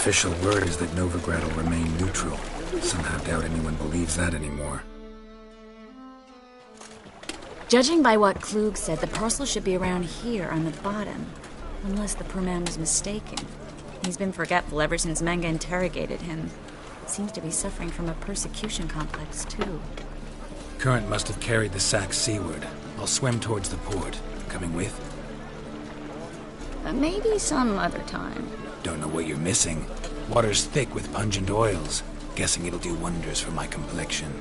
official word is that Novigrad will remain neutral. Somehow doubt anyone believes that anymore. Judging by what Klug said, the parcel should be around here on the bottom. Unless the poor man was mistaken. He's been forgetful ever since Manga interrogated him. Seems to be suffering from a persecution complex, too. Current must have carried the sack seaward. I'll swim towards the port. Coming with? Maybe some other time. Don't know what you're missing. Water's thick with pungent oils. Guessing it'll do wonders for my complexion.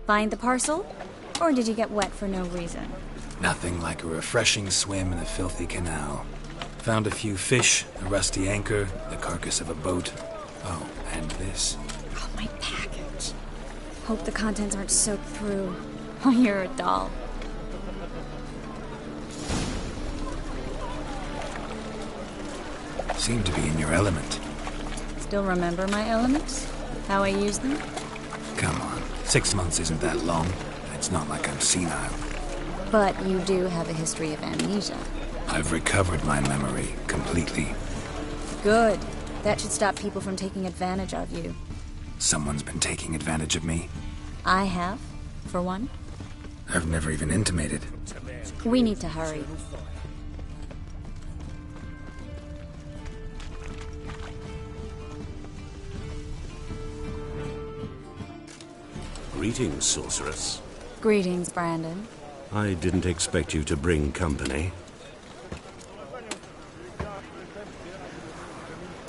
Find the parcel? Or did you get wet for no reason? Nothing like a refreshing swim in a filthy canal. Found a few fish, a rusty anchor, the carcass of a boat. Oh, and this. Oh, my package. Hope the contents aren't soaked through. Oh, you're a doll. Seem to be in your element. Still remember my elements? How I use them? Come on, 6 months isn't that long. It's not like I'm senile. But you do have a history of amnesia. I've recovered my memory completely. Good. That should stop people from taking advantage of you. Someone's been taking advantage of me. I have, for one. I've never even intimated. We need to hurry. Greetings, sorceress. Greetings, Brandon. I didn't expect you to bring company.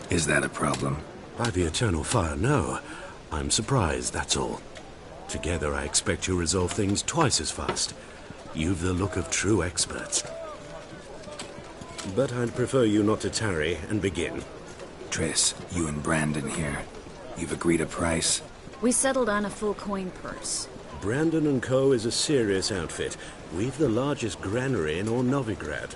Is that a problem? By the eternal fire, no. I'm surprised, that's all. Together, I expect you resolve things twice as fast. You've the look of true experts. But I'd prefer you not to tarry and begin. Triss, you and Brandon here. You've agreed a price? We settled on a full coin purse. Brandon and Co. is a serious outfit. We've the largest granary in all Novigrad.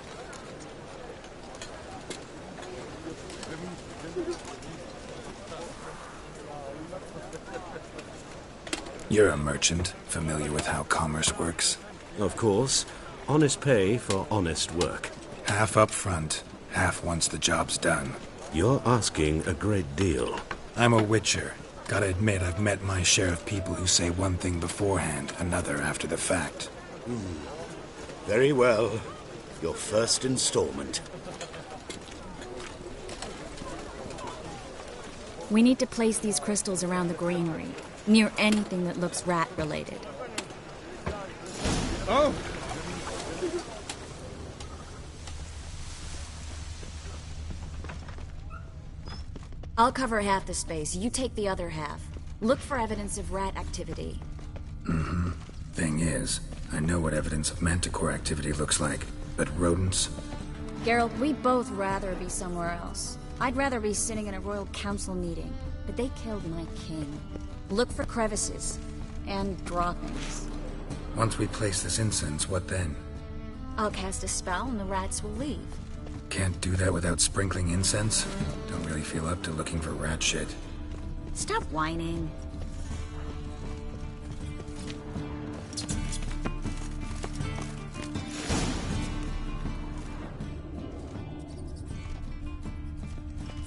You're a merchant, familiar with how commerce works. Of course. Honest pay for honest work. Half up front, half once the job's done. You're asking a great deal. I'm a witcher. Gotta admit, I've met my share of people who say one thing beforehand, another after the fact. Very well. Your first installment. We need to place these crystals around the granary, near anything that looks rat-related. Oh! I'll cover half the space, you take the other half. Look for evidence of rat activity. Thing is, I know what evidence of manticore activity looks like, but rodents? Geralt, we'd both rather be somewhere else. I'd rather be sitting in a royal council meeting, but they killed my king. Look for crevices, and droppings. Once we place this incense, what then? I'll cast a spell and the rats will leave. Can't do that without sprinkling incense? Don't really feel up to looking for rat shit. Stop whining.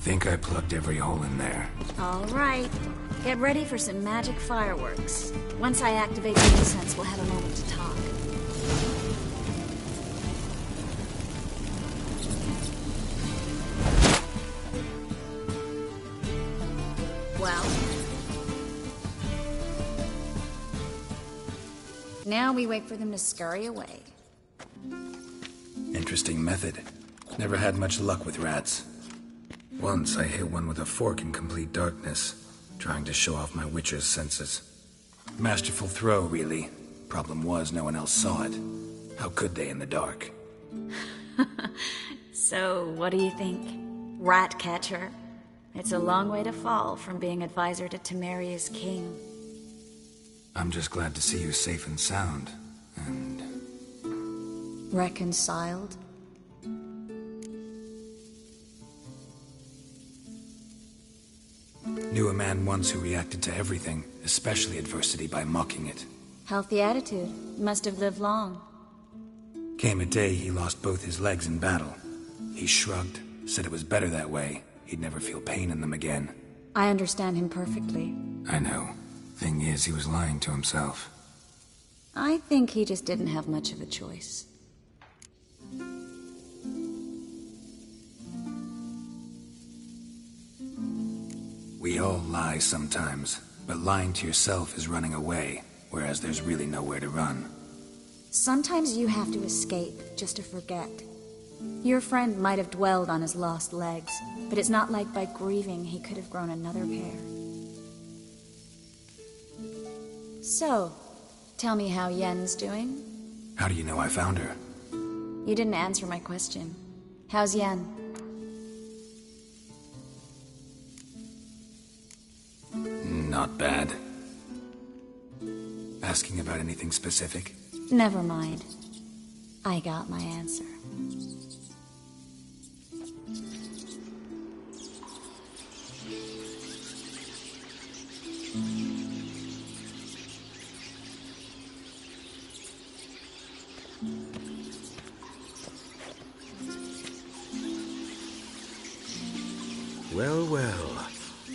Thing think I plugged every hole in there. All right. Get ready for some magic fireworks. Once I activate the incense, we'll have a moment to talk. Well, now we wait for them to scurry away. Interesting method. Never had much luck with rats. Once I hit one with a fork in complete darkness, trying to show off my witcher's senses. Masterful throw, really. Problem was, no one else saw it. How could they in the dark? So, what do you think? Rat catcher? It's a long way to fall from being advisor to Temeria's king. I'm just glad to see you safe and sound. And... Reconciled? Knew a man once who reacted to everything, especially adversity, by mocking it. Healthy attitude. Must have lived long. Came a day he lost both his legs in battle. He shrugged, said it was better that way. He'd never feel pain in them again. I understand him perfectly. I know. Thing is, he was lying to himself. I think he just didn't have much of a choice. We all lie sometimes, but lying to yourself is running away, whereas there's really nowhere to run. Sometimes you have to escape, just to forget. Your friend might have dwelled on his lost legs, but it's not like by grieving he could have grown another pair. So, tell me how Yen's doing? How do you know I found her? You didn't answer my question. How's Yen? Not bad. Asking about anything specific? Never mind. I got my answer. Well, well.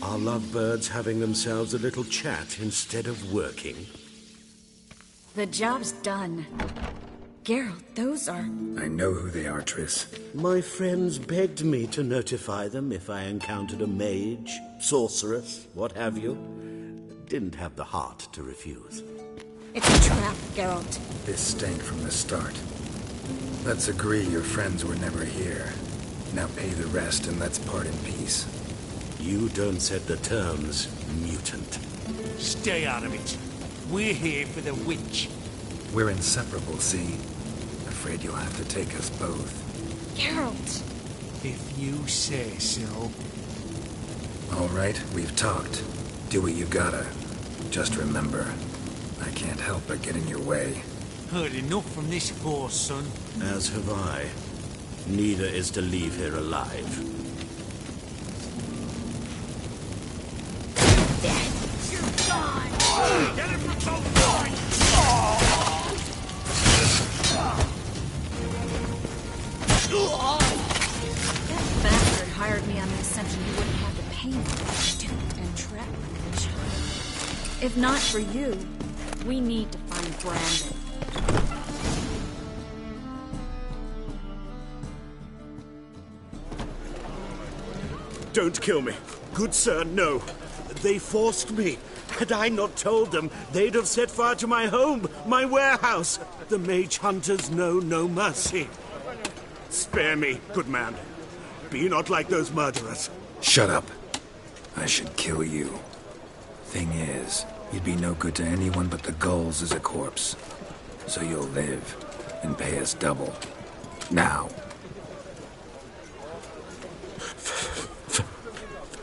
Are lovebirds having themselves a little chat instead of working? The job's done. Geralt, those are... I know who they are, Triss. My friends begged me to notify them if I encountered a mage, sorceress, what have you. Didn't have the heart to refuse. It's a trap, Geralt. This stank from the start. Let's agree your friends were never here. Now pay the rest and let's part in peace. You don't set the terms, mutant. Stay out of it. We're here for the witch. We're inseparable, see? Afraid you'll have to take us both. Geralt! If you say so. All right, we've talked. Do what you gotta. Just remember, I can't help but get in your way. Heard enough from this horse, son. As have I. Neither is to leave here alive. That bastard hired me on the assumption he wouldn't have to pay me. Duped and trapped like a child. If not for you, we need to find Brandon. Don't kill me. Good sir, no. They forced me. Had I not told them, they'd have set fire to my home, my warehouse. The mage hunters know no mercy. Spare me, good man. Be not like those murderers. Shut up. I should kill you. Thing is, you'd be no good to anyone but the gulls as a corpse. So you'll live and pay us double. Now.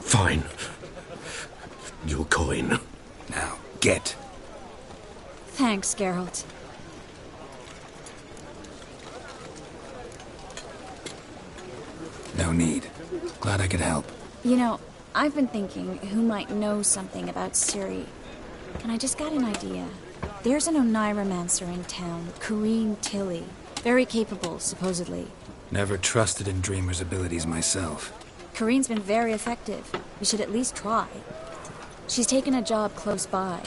Fine. Your coin. Now, get. Thanks, Geralt. No need. Glad I could help. You know, I've been thinking who might know something about Ciri. And I just got an idea. There's an Oneiromancer in town, Corrine Tilly. Very capable, supposedly. Never trusted in Dreamer's abilities myself. Corinne's been very effective. You should at least try. She's taken a job close by.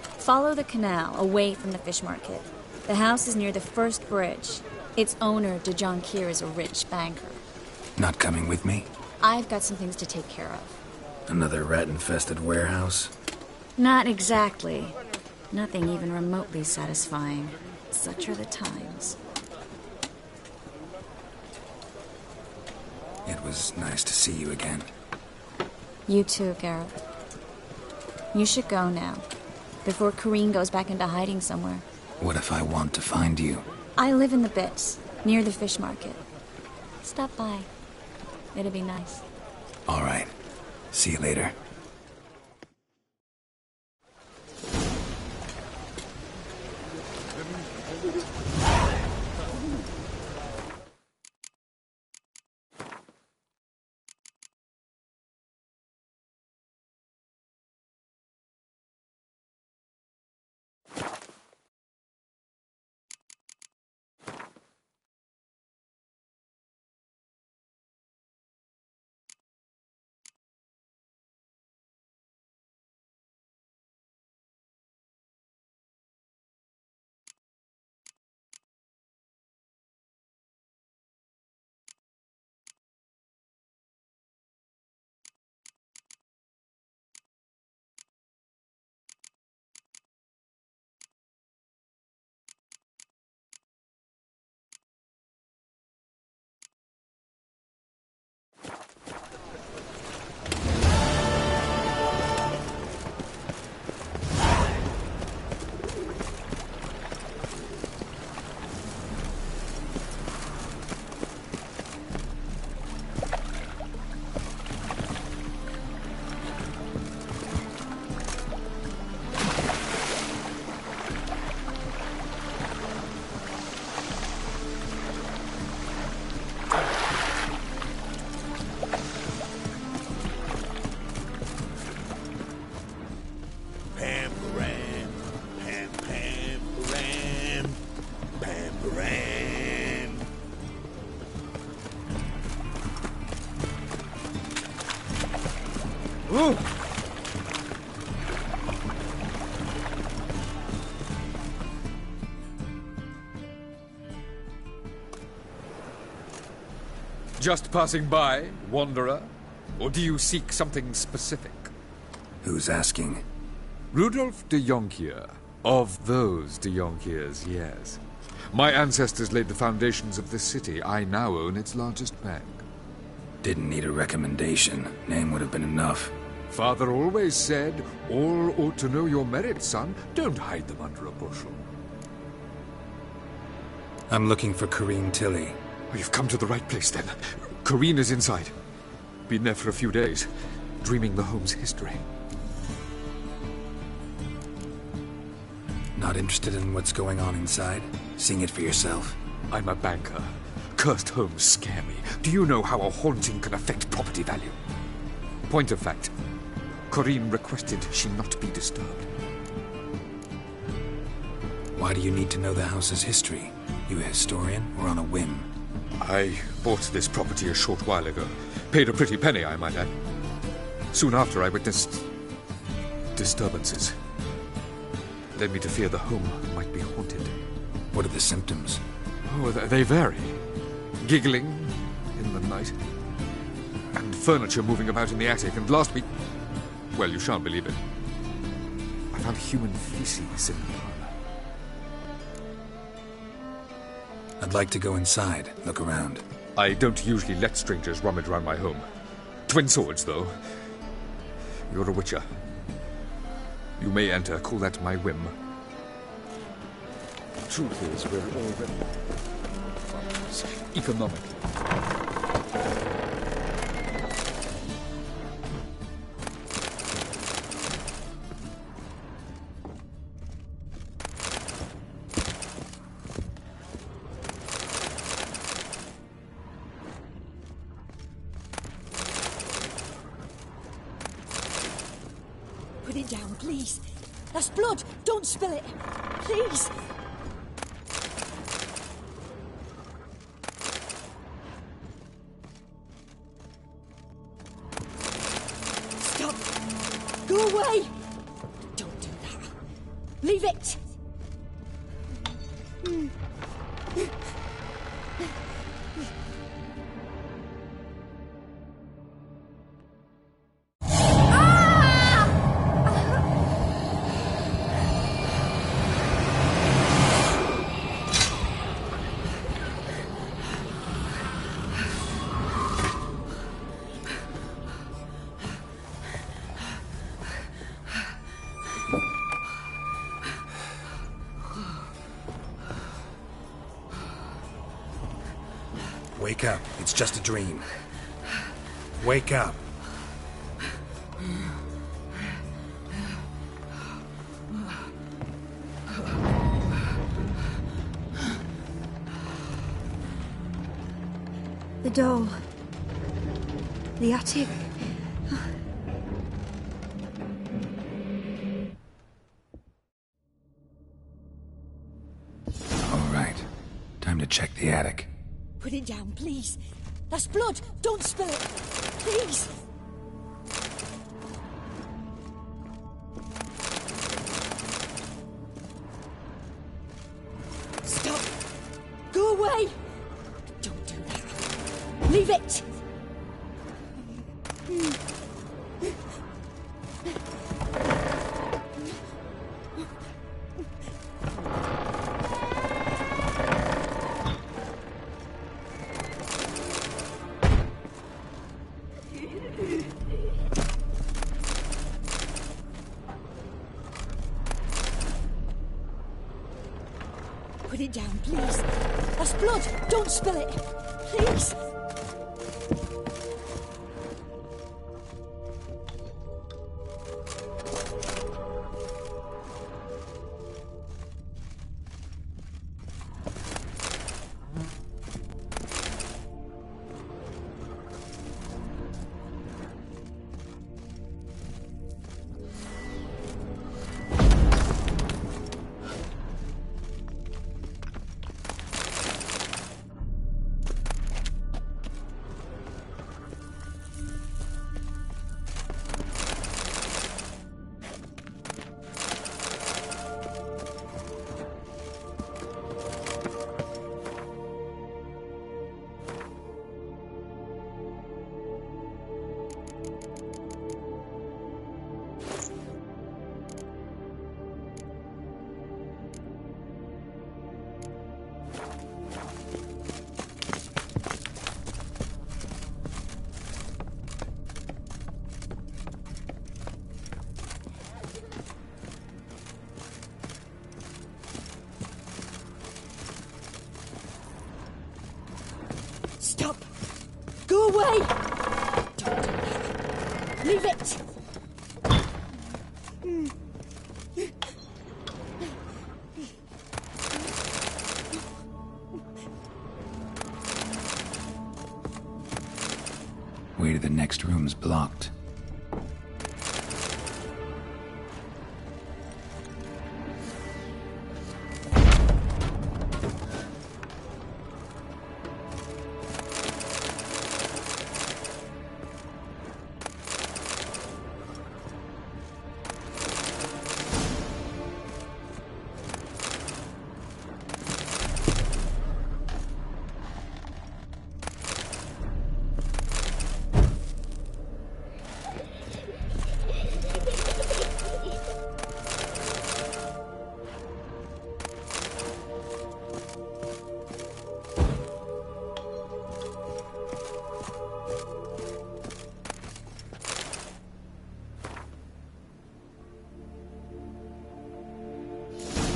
Follow the canal away from the fish market. The house is near the first bridge. Its owner, John Keir, is a rich banker. Not coming with me? I've got some things to take care of. Another rat-infested warehouse? Not exactly. Nothing even remotely satisfying. Such are the times. It was nice to see you again. You too, Gareth. You should go now, before Corinne goes back into hiding somewhere. What if I want to find you? I live in the Bits, near the fish market. Stop by. It'll be nice. All right. See you later. Just passing by, wanderer? Or do you seek something specific? Who's asking? Rudolf de Jonkier. Of those de Jonkiers, yes. My ancestors laid the foundations of this city. I now own its largest bank. Didn't need a recommendation. Name would have been enough. Father always said, all ought to know your merits, son. Don't hide them under a bushel. I'm looking for Corinne Tilly. Oh, you've come to the right place, then. Corinne is inside. Been there for a few days, dreaming the home's history. Not interested in what's going on inside? Seeing it for yourself? I'm a banker. Cursed homes scare me. Do you know how a haunting can affect property value? Point of fact, Corinne requested she not be disturbed. Why do you need to know the house's history? You a historian or on a whim? I bought this property a short while ago. Paid a pretty penny, I might add. Soon after, I witnessed disturbances. Led me to fear the home might be haunted. What are the symptoms? Oh, they vary. Giggling in the night. And furniture moving about in the attic. And last week... well, you shan't believe it. I found human feces in the parlor. I'd like to go inside, look around. I don't usually let strangers rummage around my home. Twin swords, though. You're a witcher. You may enter, call that my whim. Truth is, we're already farmers, economically. Put it down, please. That's blood. Don't spill it. Please. Leave it! Wake up. It's just a dream. Wake up. The doll. The attic. All right. Time to check the attic. Put it down, please. That's blood. Don't spill it. Please. Stop. Go away. Don't do that. Leave it. Put it down, please. That's blood. Don't spill it. Please. Stop. Go away. Don't do that. Leave it. Way to the next room's blocked.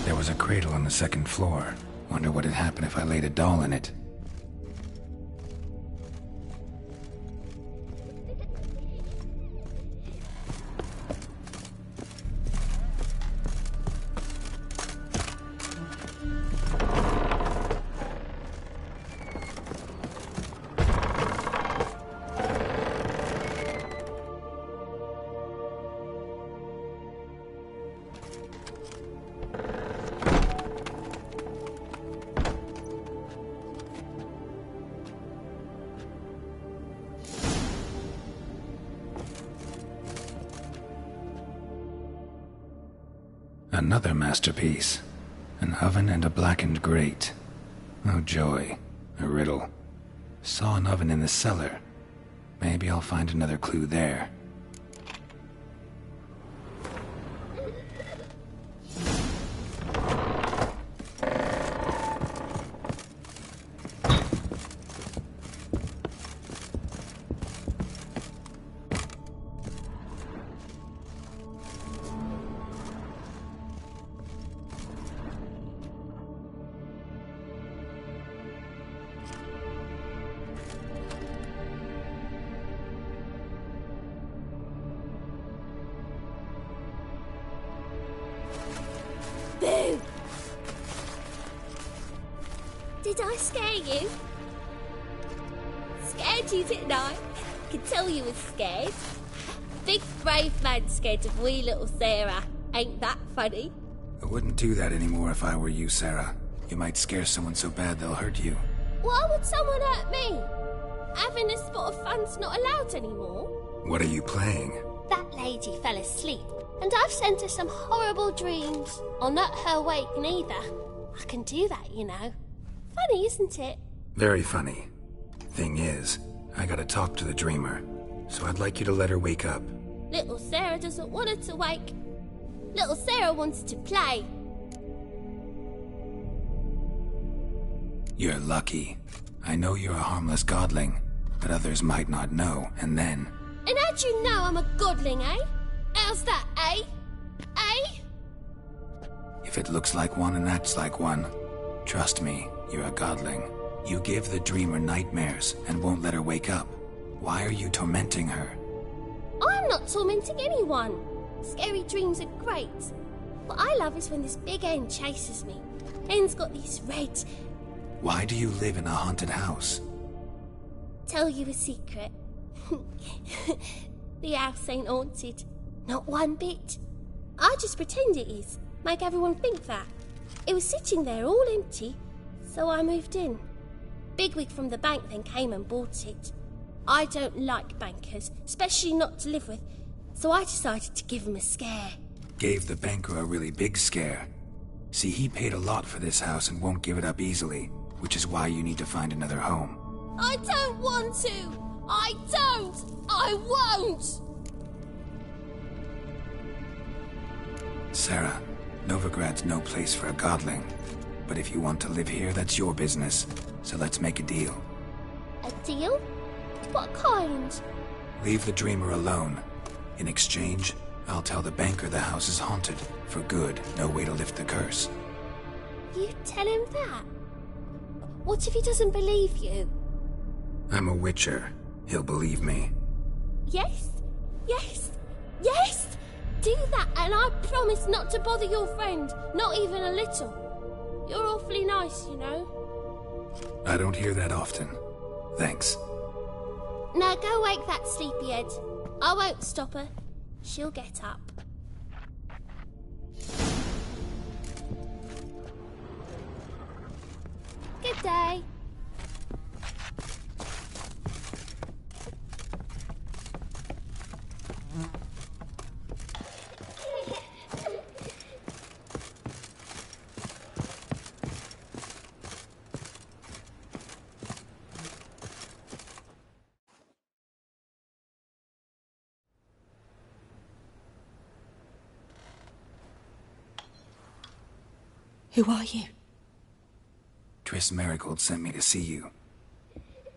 There was a cradle on the second floor. Wonder what had happened if I laid a doll in it. Another masterpiece. An oven and a blackened grate. Oh joy. A riddle. Saw an oven in the cellar. Maybe I'll find another clue there. Boo! Did I scare you? Scared you, didn't I? Could tell you was scared. Big brave man scared of wee little Sarah. Ain't that funny? I wouldn't do that anymore if I were you, Sarah. You might scare someone so bad they'll hurt you. Why would someone hurt me? Having a spot of fun's not allowed anymore. What are you playing? That lady fell asleep, and I've sent her some horrible dreams. I'll not her awake neither. I can do that, you know. Funny, isn't it? Very funny. Thing is, I gotta talk to the dreamer, so I'd like you to let her wake up. Little Sarah doesn't want her to wake. Little Sarah wants to play. You're lucky. I know you're a harmless godling, but others might not know, and then... And how'd you know I'm a godling, eh? How's that, eh? Eh? If it looks like one and acts like one, trust me, you're a godling. You give the dreamer nightmares and won't let her wake up. Why are you tormenting her? I'm not tormenting anyone. Scary dreams are great. What I love is when this big hen chases me. Hen's got these red... Why do you live in a haunted house? Tell you a secret. The house ain't haunted. Not one bit. I just pretend it is. Make everyone think that. It was sitting there all empty, so I moved in. Bigwig from the bank then came and bought it. I don't like bankers, especially not to live with, so I decided to give him a scare. Gave the banker a really big scare. See, he paid a lot for this house and won't give it up easily, which is why you need to find another home. I don't want to! I don't! I won't! Sarah, Novigrad's no place for a godling. But if you want to live here, that's your business. So let's make a deal. A deal? What kind? Leave the dreamer alone. In exchange, I'll tell the banker the house is haunted. For good, no way to lift the curse. You tell him that? What if he doesn't believe you? I'm a witcher. He'll believe me. Yes? Yes? Yes! Do that, and I promise not to bother your friend. Not even a little. You're awfully nice, you know. I don't hear that often. Thanks. Now go wake that sleepyhead. I won't stop her. She'll get up. Good day. Who are you? Triss Marigold sent me to see you.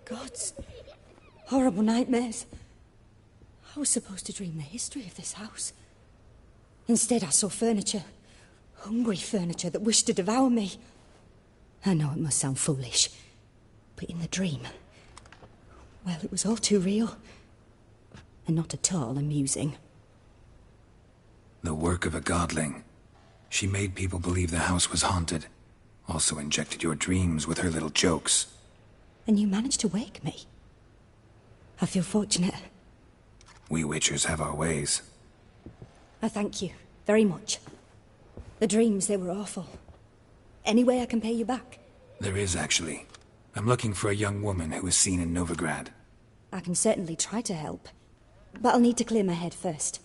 Gods. Horrible nightmares. I was supposed to dream the history of this house. Instead, I saw furniture. Hungry furniture that wished to devour me. I know it must sound foolish, but in the dream, well, it was all too real. And not at all amusing. The work of a godling. She made people believe the house was haunted. Also injected your dreams with her little jokes. And you managed to wake me. I feel fortunate. We witchers have our ways. I thank you very much. The dreams, they were awful. Any way I can pay you back? There is, actually. I'm looking for a young woman who was seen in Novigrad. I can certainly try to help. But I'll need to clear my head first.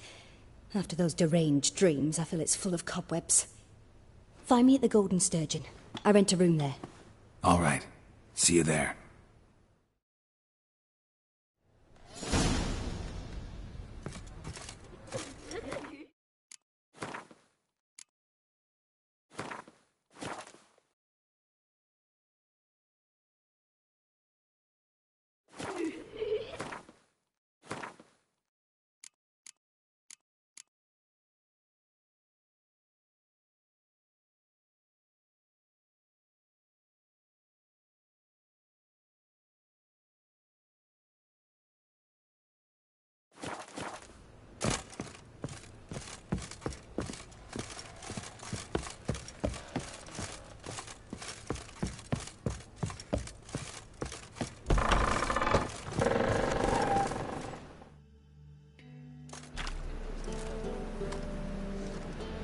After those deranged dreams, I feel it's full of cobwebs. Find me at the Golden Sturgeon. I rent a room there. All right. See you there.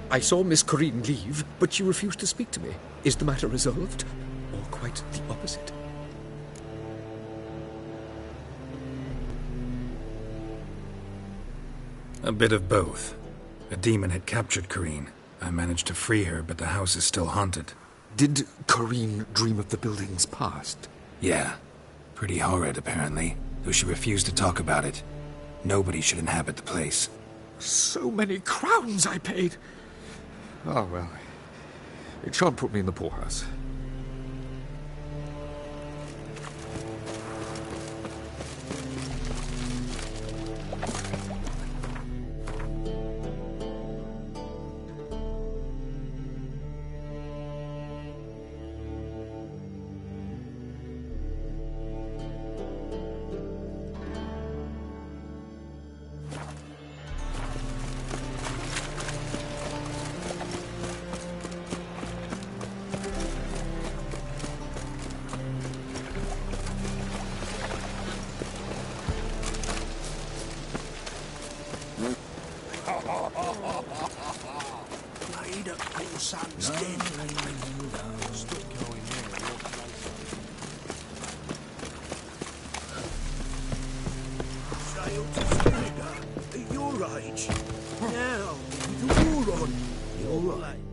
I saw Miss Corinne leave, but she refused to speak to me. Is the matter resolved? Or quite the opposite? A bit of both. A demon had captured Corinne. I managed to free her, but the house is still haunted. Did Corinne dream of the building's past? Yeah. Pretty horrid, apparently, though she refused to talk about it. Nobody should inhabit the place. So many crowns I paid! Oh, well. It shan't put me in the poorhouse. Made a cool son's den. Stop going there. Sail to Sligo. Your age. Now, with the war on. You're right.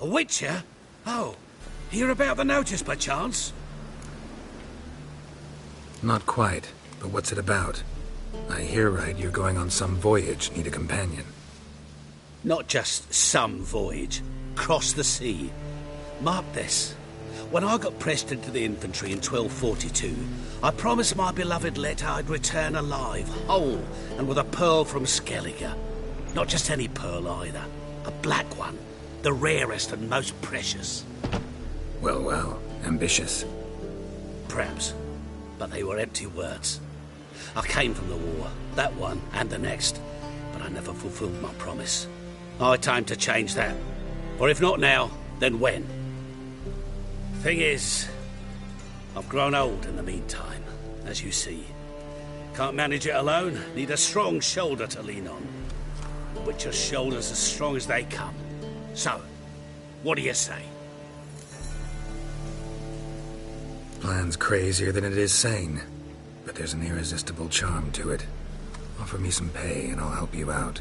A witcher? Oh, hear about the notice by chance? Not quite, but what's it about? I hear right you're going on some voyage, need a companion. Not just some voyage. Cross the sea. Mark this. When I got pressed into the infantry in 1242, I promised my beloved Letta I'd return alive, whole, and with a pearl from Skellige. Not just any pearl either. A black one. The rarest and most precious. Well, well, ambitious. Perhaps. But they were empty words. I came from the war, that one and the next, but I never fulfilled my promise. High time to change that. Or if not now, then when? Thing is, I've grown old in the meantime, as you see. Can't manage it alone, need a strong shoulder to lean on. Witcher's shoulders as strong as they come. So, what do you say? Plan's crazier than it is sane, but there's an irresistible charm to it. Offer me some pay and I'll help you out.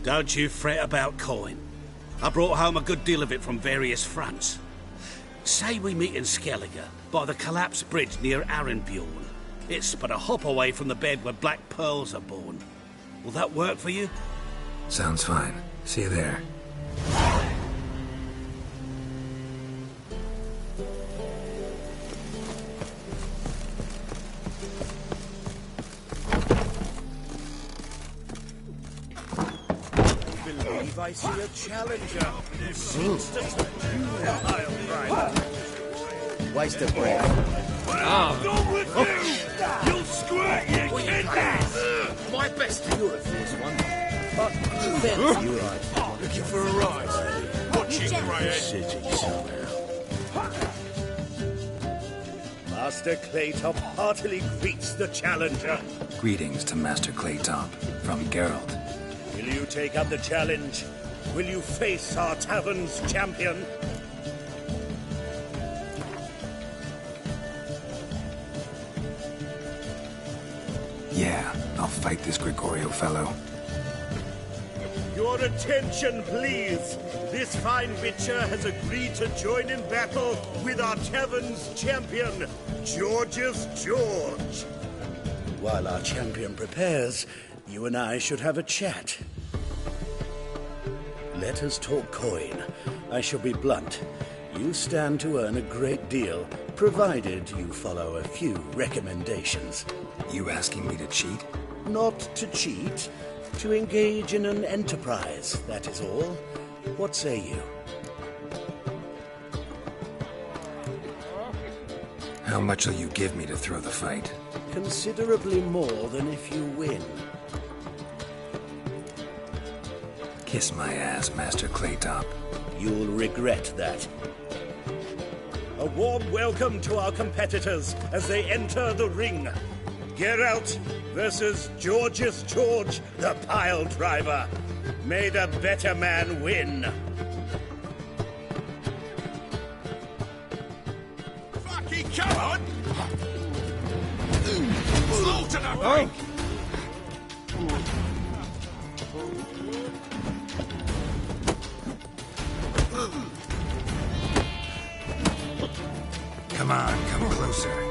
Don't you fret about coin. I brought home a good deal of it from various fronts. Say we meet in Skellige, by the collapsed bridge near Arenbjorn. It's but a hop away from the bed where black pearls are born. Will that work for you? Sounds fine. See you there. I see a challenger. Seems to touch you. I'll Waste of breath. Go with you! You'll squirt your kidneys! My best to your affairs, one. But then you're right. Looking for a ride. Watching Grey City somehow. Master Claytop heartily greets the challenger. Greetings to Master Claytop from Geralt. Will you take up the challenge? Will you face our tavern's champion? Yeah, I'll fight this Gregorio fellow. Your attention, please. This fine witcher has agreed to join in battle with our tavern's champion, George's George. While our champion prepares, you and I should have a chat. Let us talk coin. I shall be blunt. You stand to earn a great deal, provided you follow a few recommendations. You asking me to cheat? Not to cheat, to engage in an enterprise, that is all. What say you? How much will you give me to throw the fight? Considerably more than if you win. Kiss my ass, Master Claytop. You'll regret that. A warm welcome to our competitors as they enter the ring. Geralt versus George's George, the pile driver. May the better man win. Fucking come on! Slaughter the ring! Come on, come closer.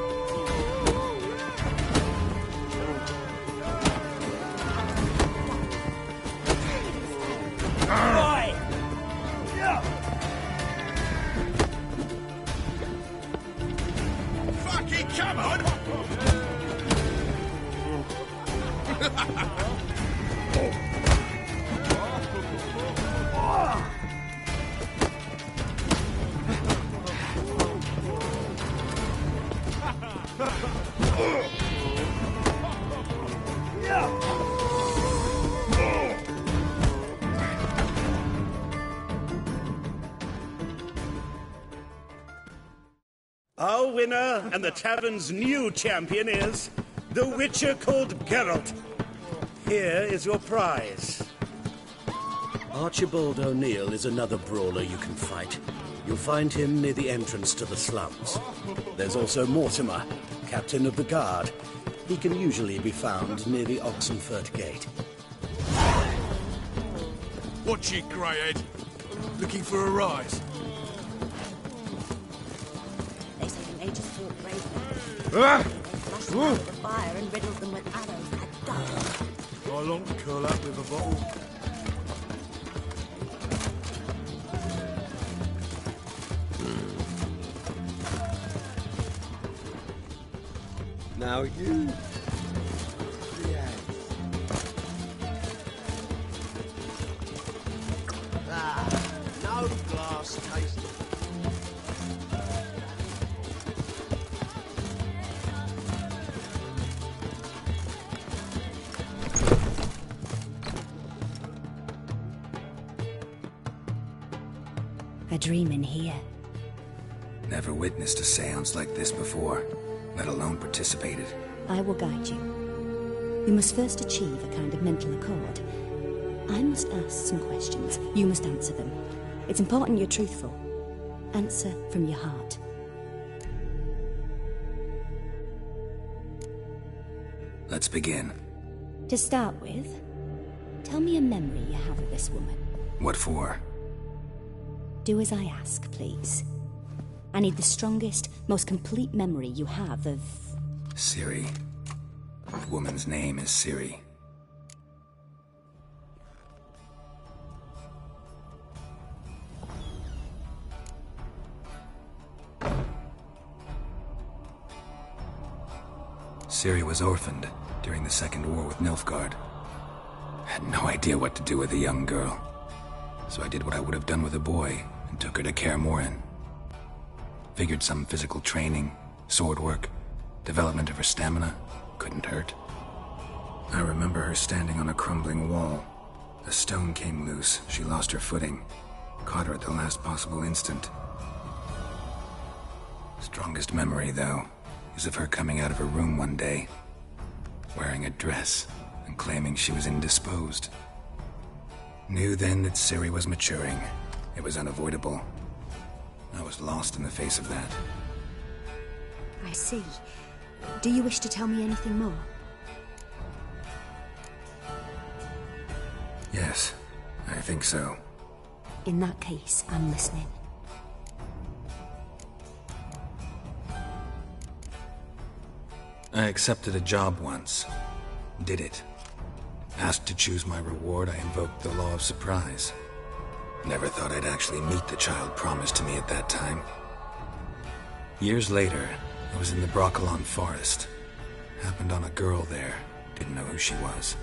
Fucking come on! Our winner and the tavern's new champion is the witcher called Geralt. Here is your prize. Archibald O'Neill is another brawler you can fight. You'll find him near the entrance to the slums. There's also Mortimer, captain of the guard. He can usually be found near the Oxenfurt Gate. Watch it, Greyhead. Looking for a rise. They say the mages fought bravely. They flushed them out of the fire and riddled them with arrows at dusk. I long to curl up with a bottle. Now you... no glass tasting. A dream in here. Never witnessed a seance like this before, let alone participated. I will guide you. You must first achieve a kind of mental accord. I must ask some questions. You must answer them. It's important you're truthful. Answer from your heart. Let's begin. To start with, tell me a memory you have of this woman. What for? Do as I ask, please. I need the strongest, most complete memory you have of... Ciri. The woman's name is Ciri. Ciri was orphaned during the Second War with Nilfgaard. Had no idea what to do with a young girl. So I did what I would have done with a boy and took her to Kaer Morhen. Figured some physical training, sword work, development of her stamina couldn't hurt. I remember her standing on a crumbling wall. A stone came loose, she lost her footing. Caught her at the last possible instant. Strongest memory, though, is of her coming out of her room one day, wearing a dress and claiming she was indisposed. Knew then that Ciri was maturing. It was unavoidable. I was lost in the face of that. I see. Do you wish to tell me anything more? Yes, I think so. In that case, I'm listening. I accepted a job once. Did it. Asked to choose my reward, I invoked the law of surprise. Never thought I'd actually meet the child promised to me at that time. Years later, I was in the Broccolon forest. Happened on a girl there. Didn't know who she was.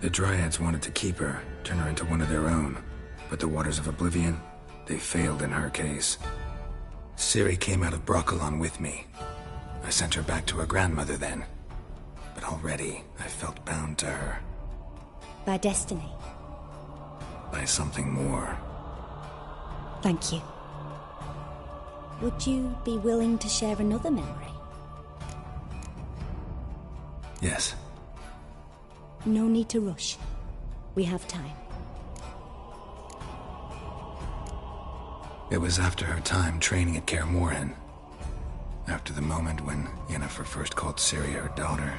The Dryads wanted to keep her, turn her into one of their own. But the Waters of Oblivion, they failed in her case. Ciri came out of Broccolon with me. I sent her back to her grandmother then. But already, I felt bound to her. By destiny. By something more. Thank you. Would you be willing to share another memory? Yes. No need to rush. We have time. It was after her time training at Kaer Morhen. After the moment when Yennefer first called Ciri her daughter.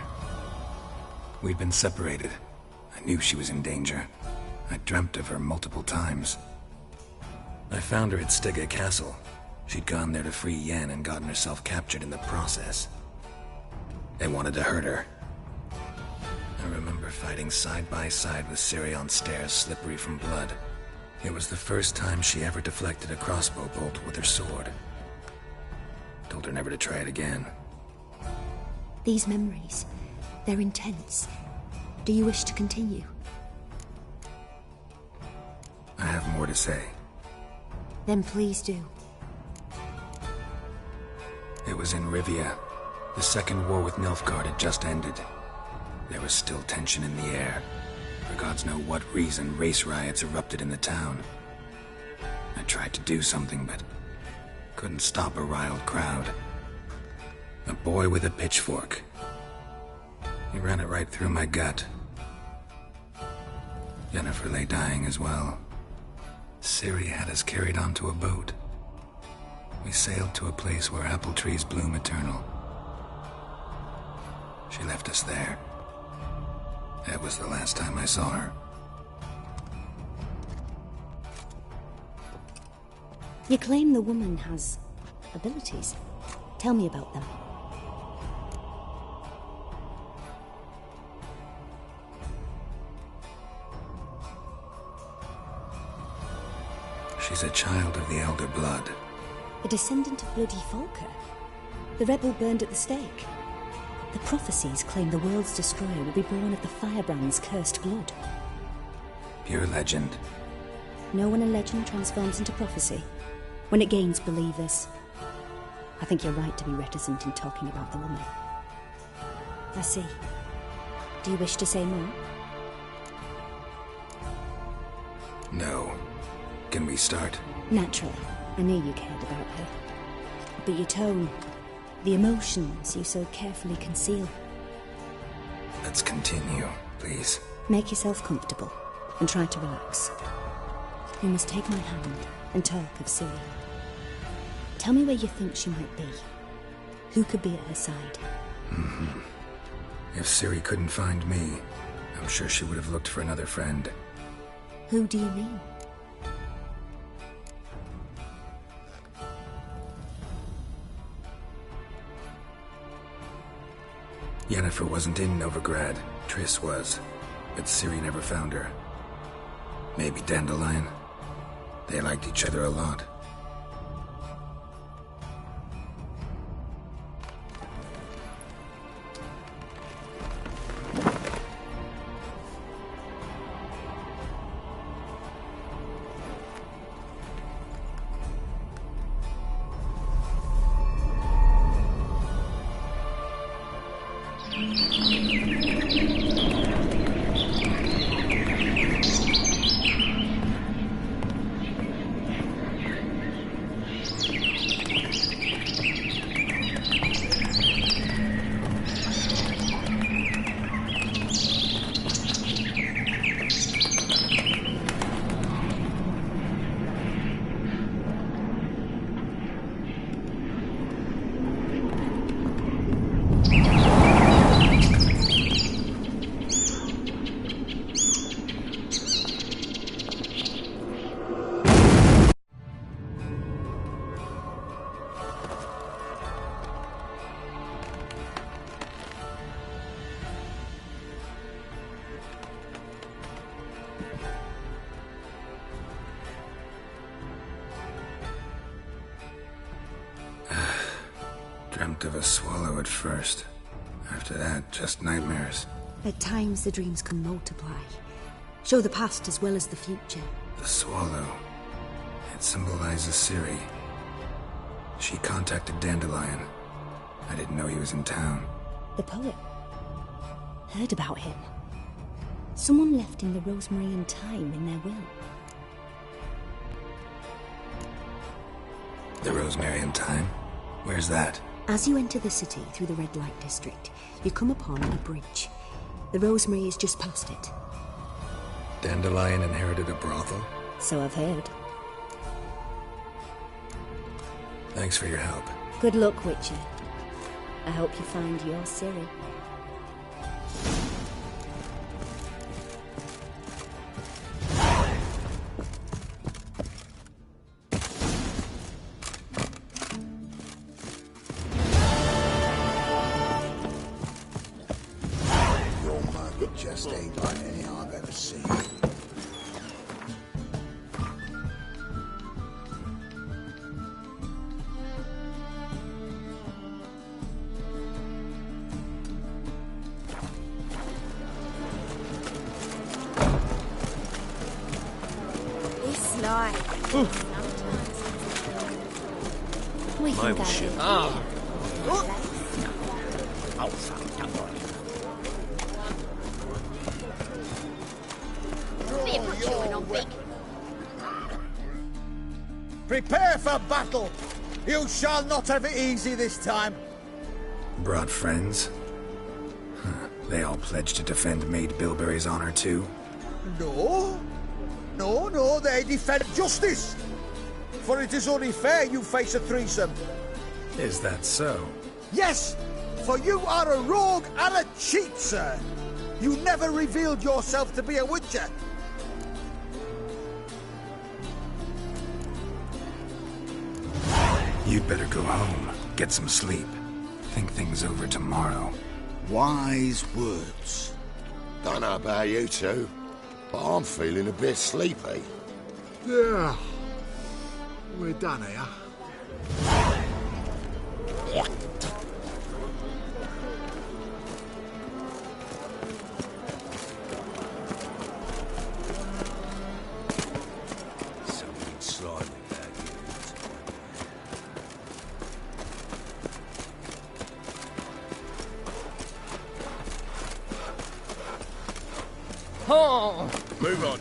We'd been separated. I knew she was in danger. I dreamt of her multiple times. I found her at Stygga Castle. She'd gone there to free Yen and gotten herself captured in the process. They wanted to hurt her. I remember fighting side by side with Ciri on stairs slippery from blood. It was the first time she ever deflected a crossbow bolt with her sword. Told her never to try it again. These memories, they're intense. Do you wish to continue? I have more to say. Then please do. It was in Rivia. The second war with Nilfgaard had just ended. There was still tension in the air. For gods know what reason, race riots erupted in the town. I tried to do something, but couldn't stop a riled crowd. A boy with a pitchfork. He ran it right through my gut. Yennefer lay dying as well. Ciri had us carried onto a boat. We sailed to a place where apple trees bloom eternal. She left us there. That was the last time I saw her. You claim the woman has abilities. Tell me about them. She's a child of the Elder Blood. A descendant of bloody Volker. The rebel burned at the stake. The prophecies claim the world's destroyer will be born of the firebrand's cursed blood. Pure legend. Know when a legend transforms into prophecy? When it gains believers. I think you're right to be reticent in talking about the woman. I see. Do you wish to say more? No. Can we start? Naturally. I knew you cared about her. But your tone, the emotions you so carefully conceal. Let's continue, please. Make yourself comfortable and try to relax. You must take my hand and talk of Ciri. Tell me where you think she might be. Who could be at her side? If Ciri couldn't find me, I'm sure she would have looked for another friend. Who do you mean? Yennefer wasn't in Novigrad. Triss was. But Ciri never found her. Maybe Dandelion. They liked each other a lot. Dreamt of a swallow at first. After that, just nightmares. At times, the dreams can multiply. Show the past as well as the future. The swallow. It symbolizes Ciri. She contacted Dandelion. I didn't know he was in town. The poet. Heard about him. Someone left him the rosemary and thyme in their will. The rosemary and thyme? Where's that? As you enter the city through the red light district, you come upon a bridge. The rosemary is just past it. Dandelion inherited a brothel? So I've heard. Thanks for your help. Good luck, Witcher. I hope you find your Ciri. Your market just ain't like any I've ever seen. We can go. Prepare for battle! You shall not have it easy this time. Brought friends? They all pledged to defend Maid Bilberry's honor too? No. No, they defend justice. For it is only fair you face a threesome. Is that so? Yes, for you are a rogue and a cheat, sir. You never revealed yourself to be a witcher. You'd better go home, get some sleep. Think things over tomorrow. Wise words. Don't know about you two, but I'm feeling a bit sleepy. Yeah. We're done here. Something slimy about you. Oh! Move on.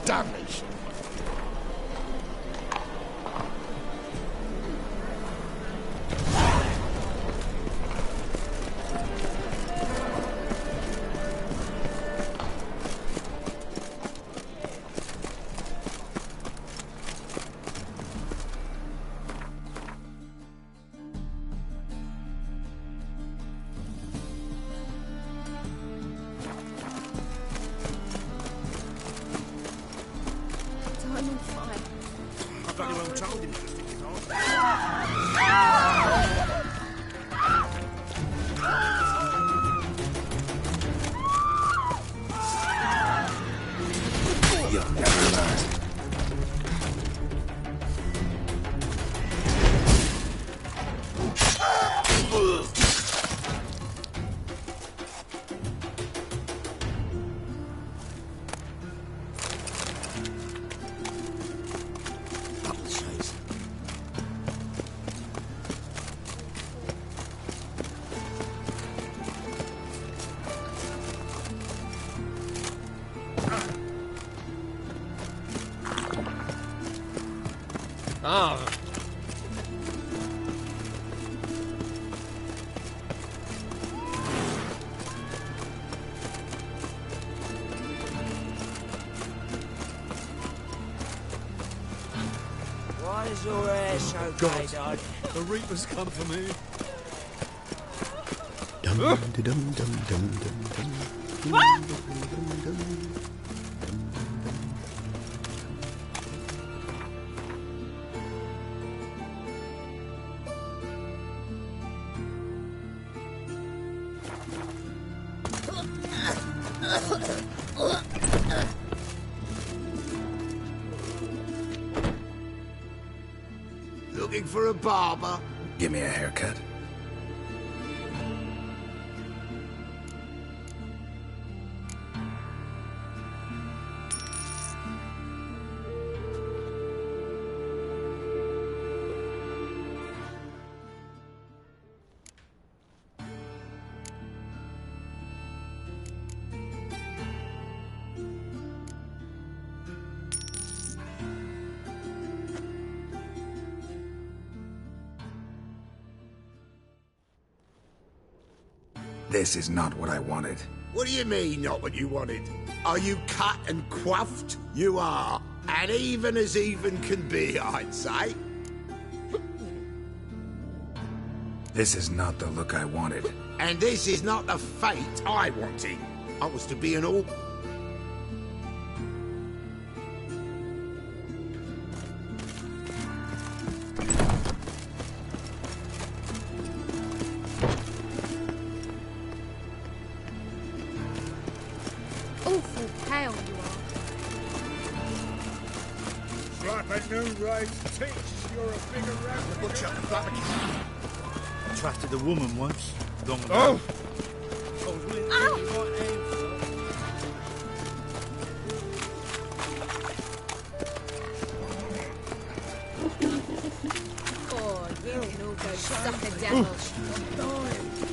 Damnation. I'm on fire. I thought you were child interested, you know. You'll never learn. Couple shades. your ass okay, Dad? The Reapers come for me. Dum dum dum dum dum dum. Looking for a barber? Give me a haircut. This is not what I wanted. What do you mean, not what you wanted? Are you cut and coiffed? You are. And even as even can be, I'd say. This is not the look I wanted. And this is not the fate I wanted. I was to be an all... Awful pale you are. Slap a new rice teach. You're a bigger rat. Butcher, barbecue. I trusted a woman once. Long ago. Oh! I was willing to take the right hand for her. Oh, you no go suck the devil.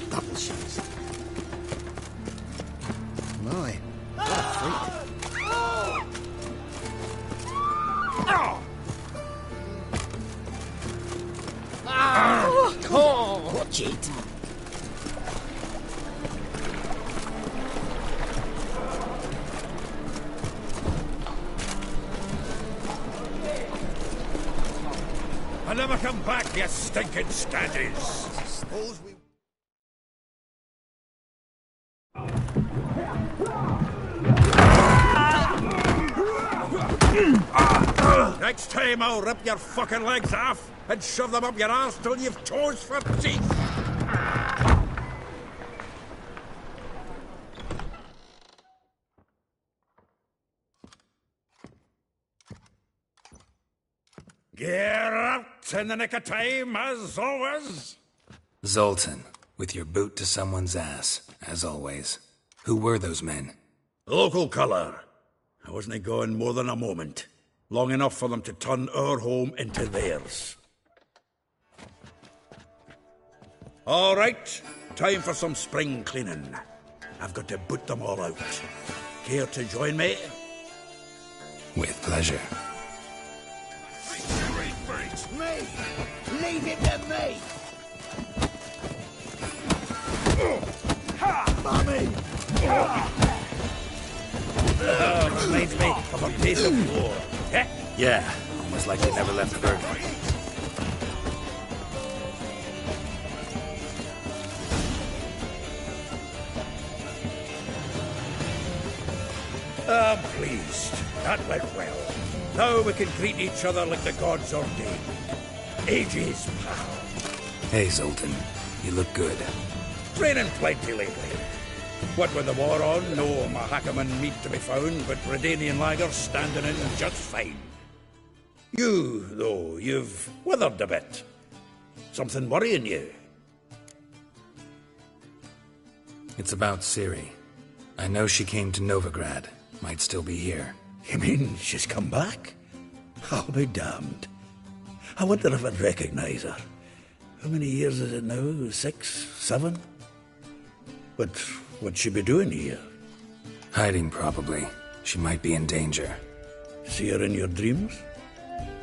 Double shots. My, what a freak. Oh, watch it. I never come back, you stinking standies. Suppose we... Next time I'll rip your fucking legs off and shove them up your arse till you've toes for teeth. Get out in the nick of time, as always. Zoltan, with your boot to someone's ass, as always. Who were those men? Local colour. I wasn't gone more than a moment. Long enough for them to turn our home into theirs. All right, time for some spring cleaning. I've got to boot them all out. Care to join me? With pleasure. Me! Leave it to me! Mummy! Reminds me of a piece of war. Eh? Yeah, almost like they never left Bergen. I'm pleased. That went well. Now we can greet each other like the gods ordained. Ages, pal. Hey, Zoltan. You look good. Training plenty lately. What with the war on, no Mahakaman meat to be found, but Redanian lagers standing in just fine. You, though, you've withered a bit. Something worrying you? It's about Ciri. I know she came to Novigrad. Might still be here. You mean she's come back? I'll be damned. I wonder if I'd recognise her. How many years is it now? 6, 7? But what'd she be doing here? Hiding, probably. She might be in danger. See her in your dreams?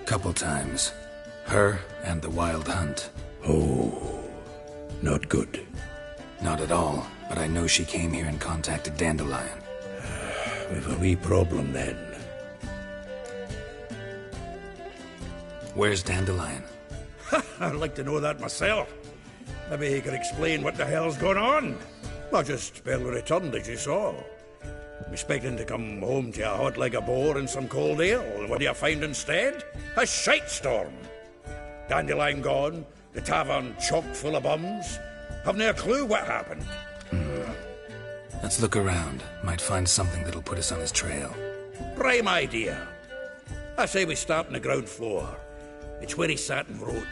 Couple times. Her and the Wild Hunt. Oh, not good. Not at all, but I know she came here and contacted Dandelion. We've a wee problem then. Where's Dandelion? I'd like to know that myself. Maybe he could explain what the hell's going on. I just barely returned, as you saw. I'm expecting to come home to a hot like a boar and some cold ale. What do you find instead? A shite storm. Dandelion gone, the tavern chock full of bums. Haven't a clue what happened. Let's look around. Might find something that'll put us on his trail. Prime idea. I say we start on the ground floor. It's where he sat and wrote.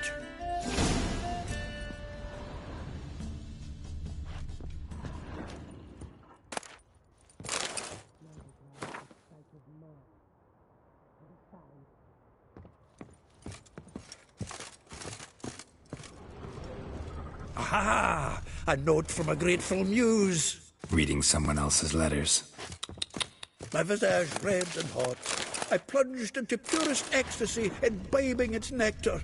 Aha! A note from a grateful muse. Reading someone else's letters. My visage red and hot, I plunged into purest ecstasy, imbibing its nectar.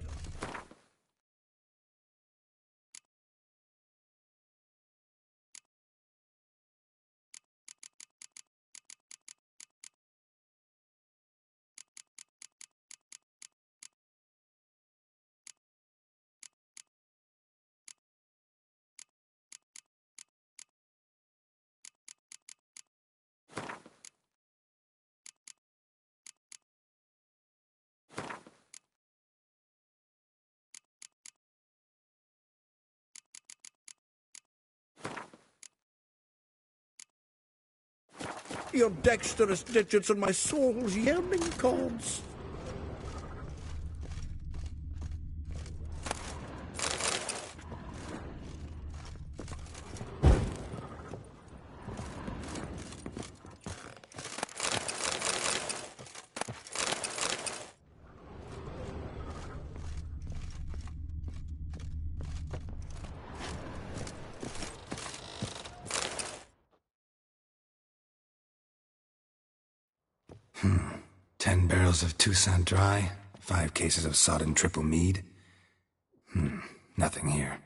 Your dexterous digits on my soul's yearning chords. — 10 barrels of Toussaint Dry, 5 cases of sodden triple mead. Nothing here.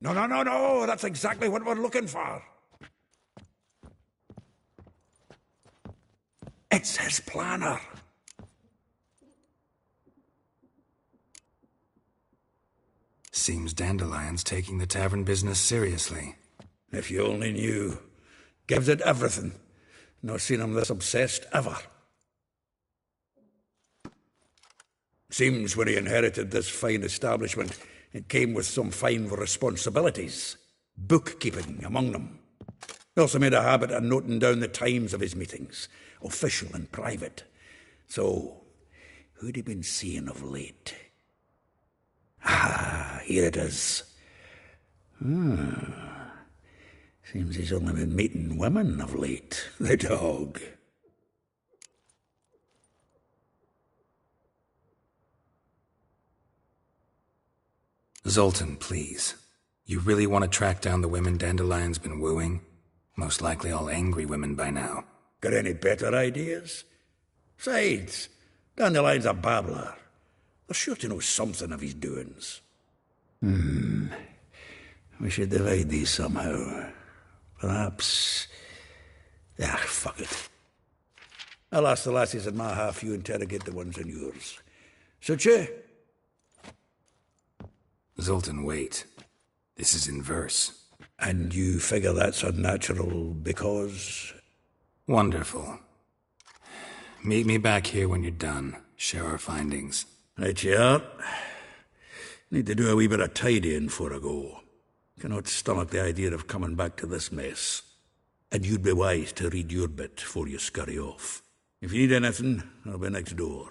No, that's exactly what we're looking for. It's his planner. Seems Dandelion's taking the tavern business seriously. If you only knew. Gives it everything. Not seen him this obsessed ever. Seems when he inherited this fine establishment, it came with some fine responsibilities. Bookkeeping among them. He also made a habit of noting down the times of his meetings, official and private. So, who'd he been seeing of late? Ah, here it is. Seems he's only been meeting women of late, the dog. Zoltan, please. You really want to track down the women Dandelion's been wooing? Most likely all angry women by now. Got any better ideas? Besides, Dandelion's a babbler. They're sure to know something of his doings. We should divide these somehow. Perhaps... fuck it. I'll ask the lassies in my half, you interrogate the ones in yours. Suit you? Zoltan, wait. This is in verse. And you figure that's unnatural because... Wonderful. Meet me back here when you're done. Share our findings. Right you are. Need to do a wee bit of tidying before I go. Cannot stomach the idea of coming back to this mess. And you'd be wise to read your bit before you scurry off. If you need anything, I'll be next door.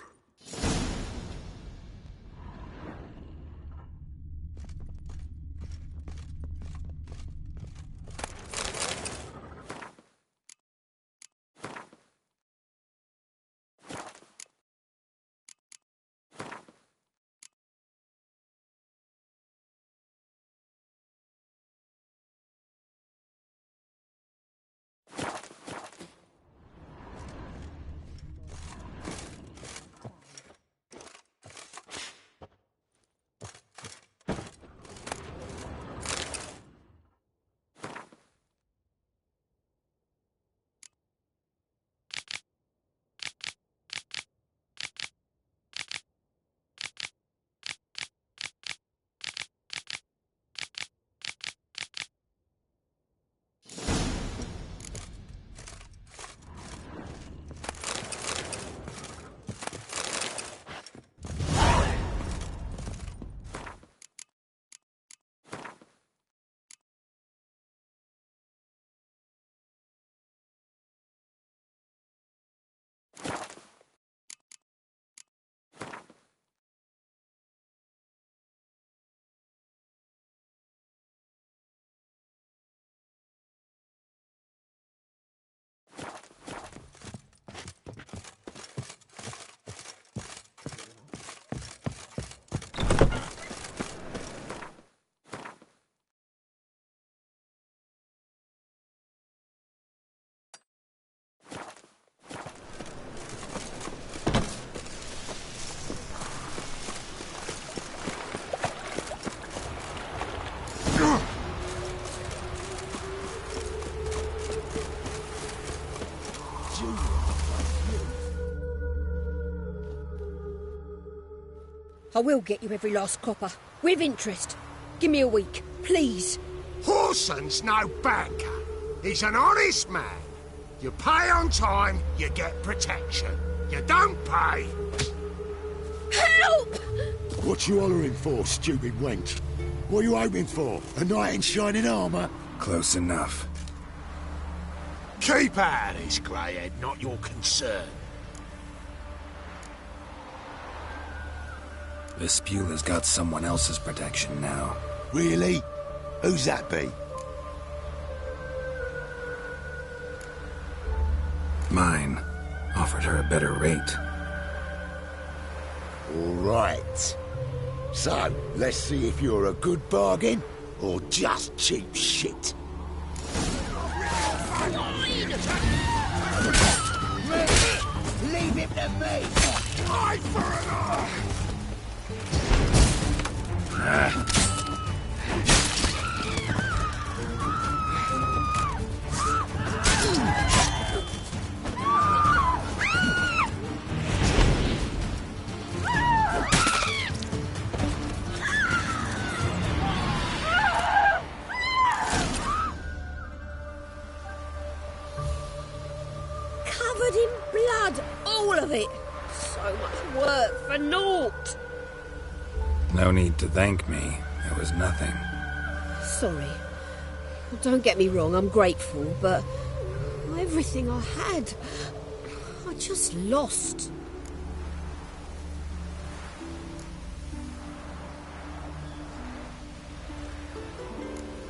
I will get you every last copper. With interest. Give me a week, please. Horson's no banker. He's an honest man. You pay on time, you get protection. You don't pay... Help! What you hollering for, stupid wench? What are you hoping for? A knight in shining armour? Close enough. Keep out of this, greyhead, not your concern. The Spewler's got someone else's protection now. Really? Who's that be? Mine. Offered her a better rate. All right. So, let's see if you're a good bargain or just cheap shit. Leave him to me! Eye for an eye! Covered in blood, all of it. So much work for naught. No need to thank me. It was nothing. Sorry. Well, don't get me wrong, I'm grateful, but everything I had, I just lost.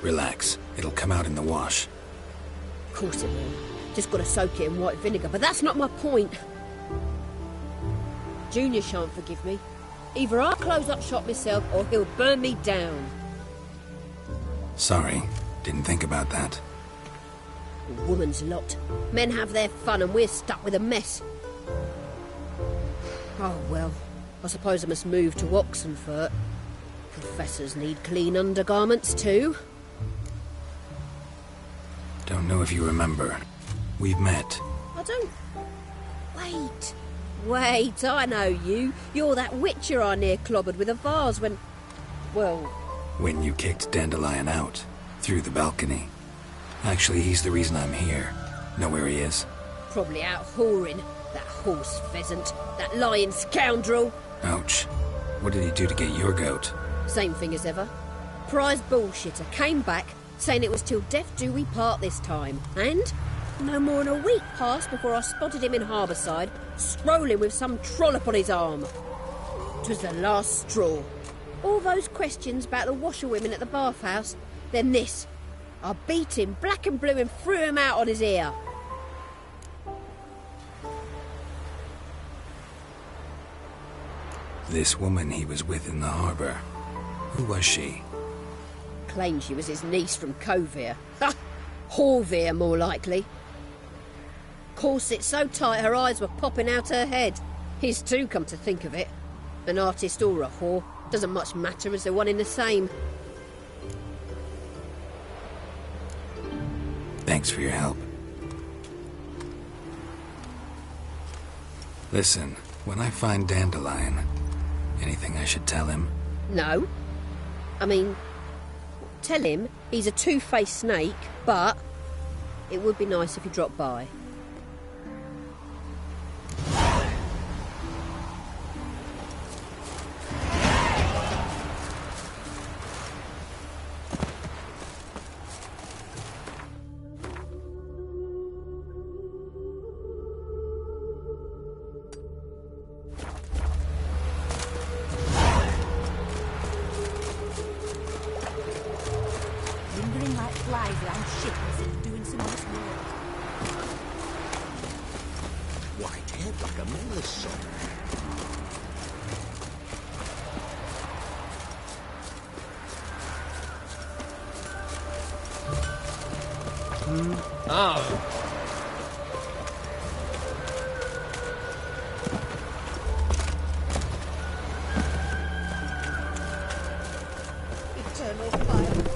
Relax. It'll come out in the wash. Of course it will. Just got to soak it in white vinegar, but that's not my point. Junior shan't forgive me. Either I'll close up shop myself or he'll burn me down. Sorry. Didn't think about that. A woman's lot. Men have their fun and we're stuck with a mess. Oh, well. I suppose I must move to Oxenfurt. Professors need clean undergarments too. Don't know if you remember. We've met. I don't... Wait, I know you. You're that witcher I near clobbered with a vase when... Well... When you kicked Dandelion out. Through the balcony. Actually, he's the reason I'm here. Know where he is? Probably out whoring. That horse pheasant. That lying scoundrel. Ouch. What did he do to get your goat? Same thing as ever. Prize bullshitter came back, saying it was till death do we part this time. And... no more than a week passed before I spotted him in Harbourside, strolling with some trollop on his arm. 'Twas the last straw. All those questions about the washerwomen at the bathhouse, then this. I beat him black and blue and threw him out on his ear. This woman he was with in the harbour. Who was she? Claimed she was his niece from Covere. Ha! Horvere, more likely. Corset so tight her eyes were popping out her head. His too, come to think of it. An artist or a whore. Doesn't much matter as they're one in the same. Thanks for your help. Listen, when I find Dandelion, anything I should tell him? No. I mean, tell him he's a two-faced snake, but it would be nice if he dropped by.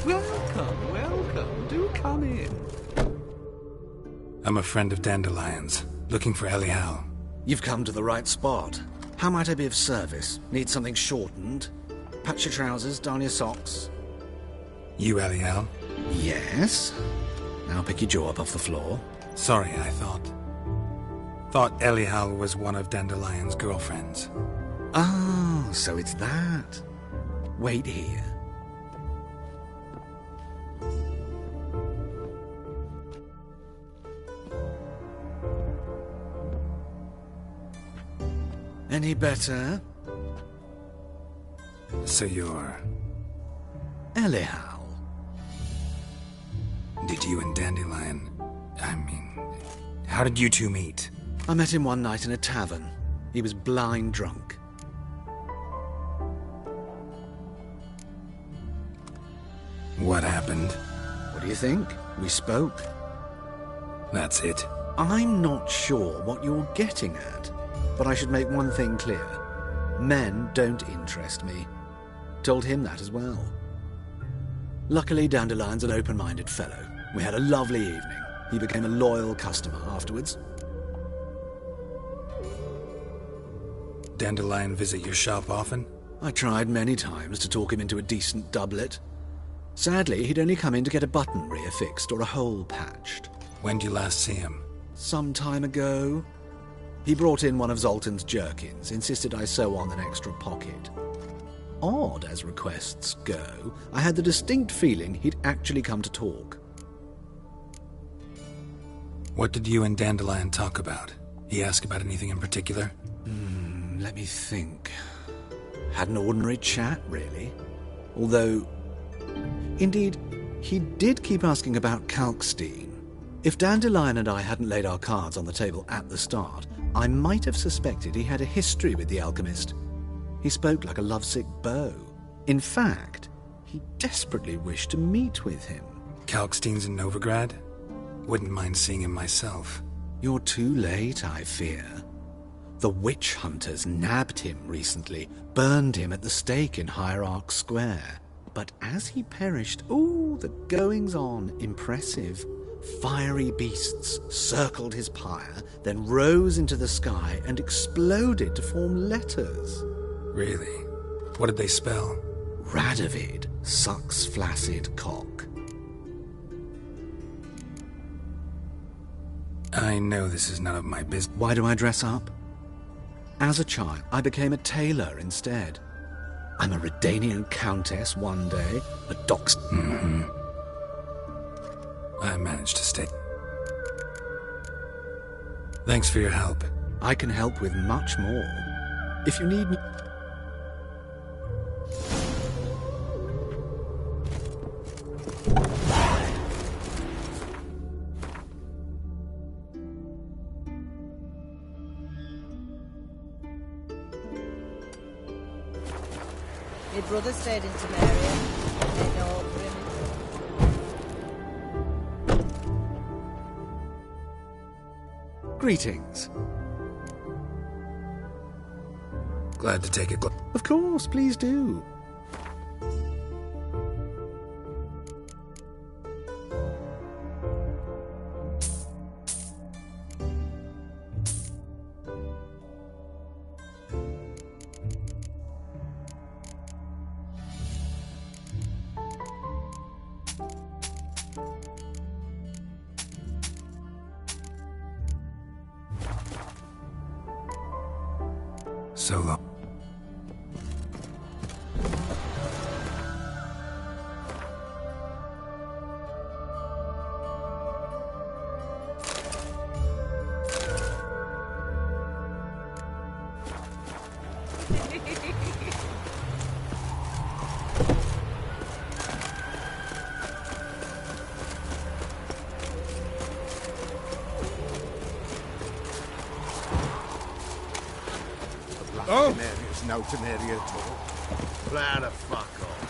Welcome. Do come in. I'm a friend of Dandelion's, looking for Elial. You've come to the right spot. How might I be of service? Need something shortened? Patch your trousers, darn your socks. You, Eliel? Yes? Now pick your jaw up off the floor. Sorry, I thought Eliel was one of Dandelion's girlfriends. Ah, so it's that. Wait here. Any better? So you're... Eliel. Did you and Dandelion... how did you two meet? I met him one night in a tavern. He was blind drunk. What happened? What do you think? We spoke. That's it. I'm not sure what you're getting at, but I should make one thing clear. Men don't interest me. Told him that as well. Luckily, Dandelion's an open-minded fellow. We had a lovely evening. He became a loyal customer afterwards. Dandelion visit your shop often? I tried many times to talk him into a decent doublet. Sadly, he'd only come in to get a button reaffixed or a hole patched. When did you last see him? Some time ago. He brought in one of Zoltan's jerkins, insisted I sew on an extra pocket. Odd as requests go, I had the distinct feeling he'd actually come to talk. What did you and Dandelion talk about? He asked about anything in particular? Let me think. Had an ordinary chat, really. Although, indeed, he did keep asking about Kalkstein. If Dandelion and I hadn't laid our cards on the table at the start, I might have suspected he had a history with the alchemist. He spoke like a lovesick beau. In fact, he desperately wished to meet with him. Kalkstein's in Novigrad? Wouldn't mind seeing him myself. You're too late, I fear. The witch hunters nabbed him recently, burned him at the stake in Hierarch Square. But as he perished, the goings-on, impressive. Fiery beasts circled his pyre, then rose into the sky and exploded to form letters. Really? What did they spell? Radovid sucks flaccid cock. I know this is none of my business. Why do I dress up? As a child, I became a tailor instead. I'm a Redanian countess one day, a dox... I managed to stay. Thanks for your help. I can help with much more. If you need me... My brother stayed in Samaria. They know all women. Greetings. Glad to take a look. Of course, please do. So long. Oh! Maria's no to Mary at all. Plow the fuck off.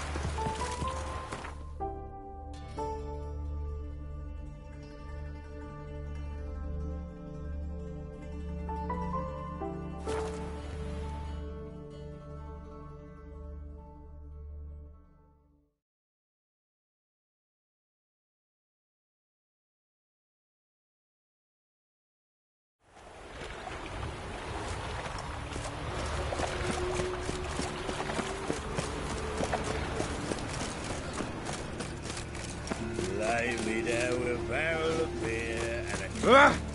Lay me down with a barrel of beer and a...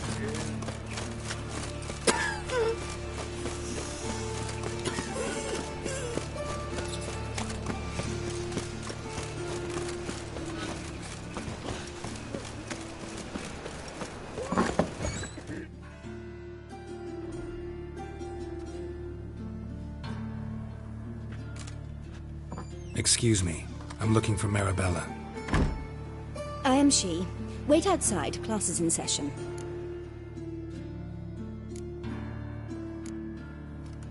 Excuse me. I'm looking for Marabella. I am she. Wait outside. Class is in session.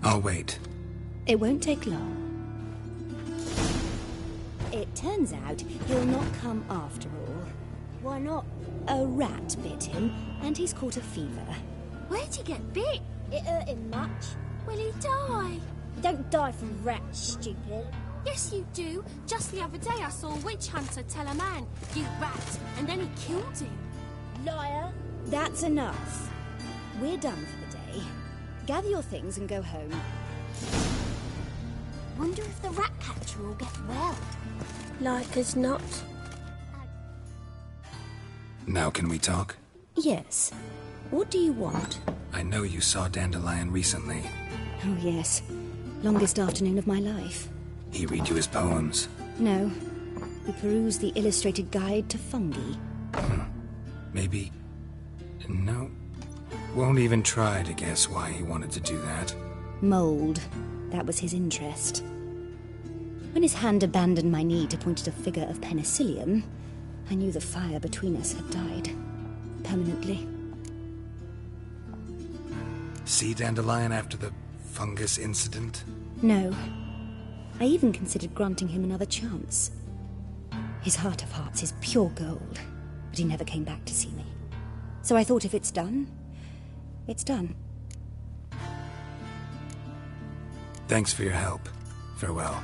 I'll wait. It won't take long. It turns out he'll not come after all. Why not? A rat bit him, and he's caught a fever. Where'd he get bit? It hurt him much. Will he die? You don't die from rats, stupid. Yes, you do. Just the other day I saw a witch hunter tell a man, "You rat," and then he killed him. Liar. That's enough. We're done for the day. Gather your things and go home. Wonder if the rat catcher will get well. Like as not. Now can we talk? Yes. What do you want? I know you saw Dandelion recently. Oh, yes. Longest afternoon of my life. He read you his poems? No. We perused the illustrated guide to fungi. Maybe... No. Won't even try to guess why he wanted to do that. Mold. That was his interest. When his hand abandoned my knee to point at a figure of penicillium, I knew the fire between us had died. Permanently. See Dandelion after the fungus incident? No. I even considered granting him another chance. His heart of hearts is pure gold, but he never came back to see me. So I thought if it's done, it's done. Thanks for your help. Farewell.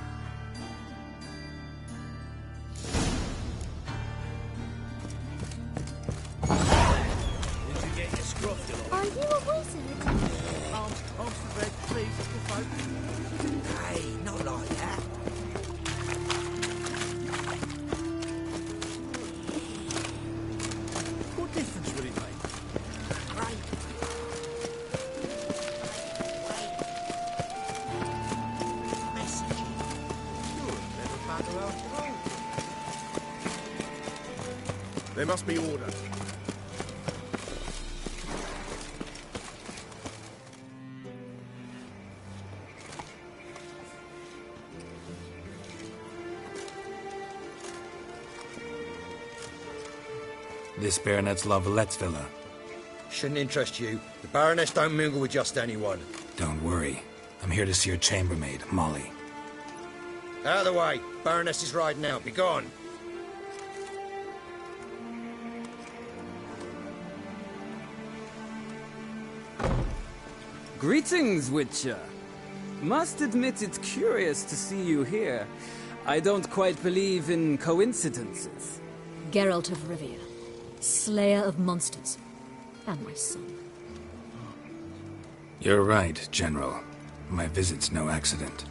Did you get your scruff? Are you a wizard? Arms to bed, please, folk. Hey, not like that. What difference will it make? There must be order. This Baronet's Lavallette's villa. Shouldn't interest you. The Baroness don't mingle with just anyone. Don't worry. I'm here to see your chambermaid, Molly. Out of the way. Baroness is riding out. Be gone. Greetings, Witcher. Must admit it's curious to see you here. I don't quite believe in coincidences. Geralt of Rivia, slayer of monsters, and my son. You're right, General. My visit's no accident.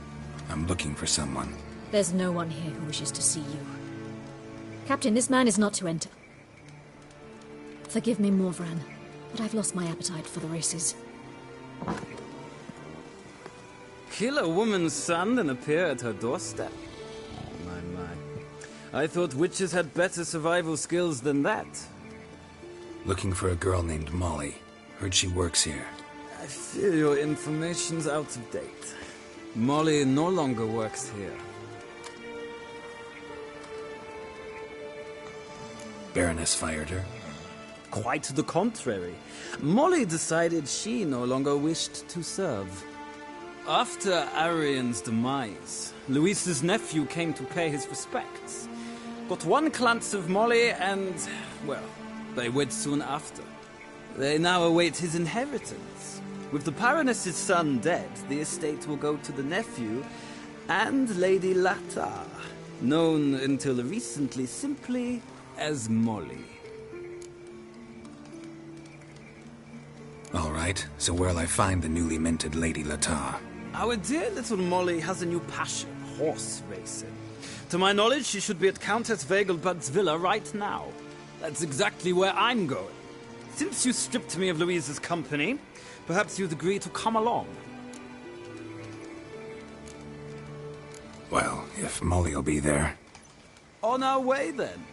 I'm looking for someone. There's no one here who wishes to see you. Captain, this man is not to enter. Forgive me, Morvran, but I've lost my appetite for the races. Kill a woman's son and appear at her doorstep? My. I thought witches had better survival skills than that. Looking for a girl named Molly. Heard she works here. I fear your information's out of date. Molly no longer works here. Baroness fired her? Quite the contrary. Molly decided she no longer wished to serve. After Arian's demise, Luis's nephew came to pay his respects. Got one glance of Molly and, well, they wed soon after. They now await his inheritance. With the Baroness's son dead, the estate will go to the nephew and Lady Latar, known until recently simply as Molly. All right, so where'll I find the newly minted Lady Latar? Our dear little Molly has a new passion, horse racing. To my knowledge, she should be at Countess Vegelbud's villa right now. That's exactly where I'm going. Since you stripped me of Louise's company, perhaps you'd agree to come along. Well, if Molly'll be there. On our way, then.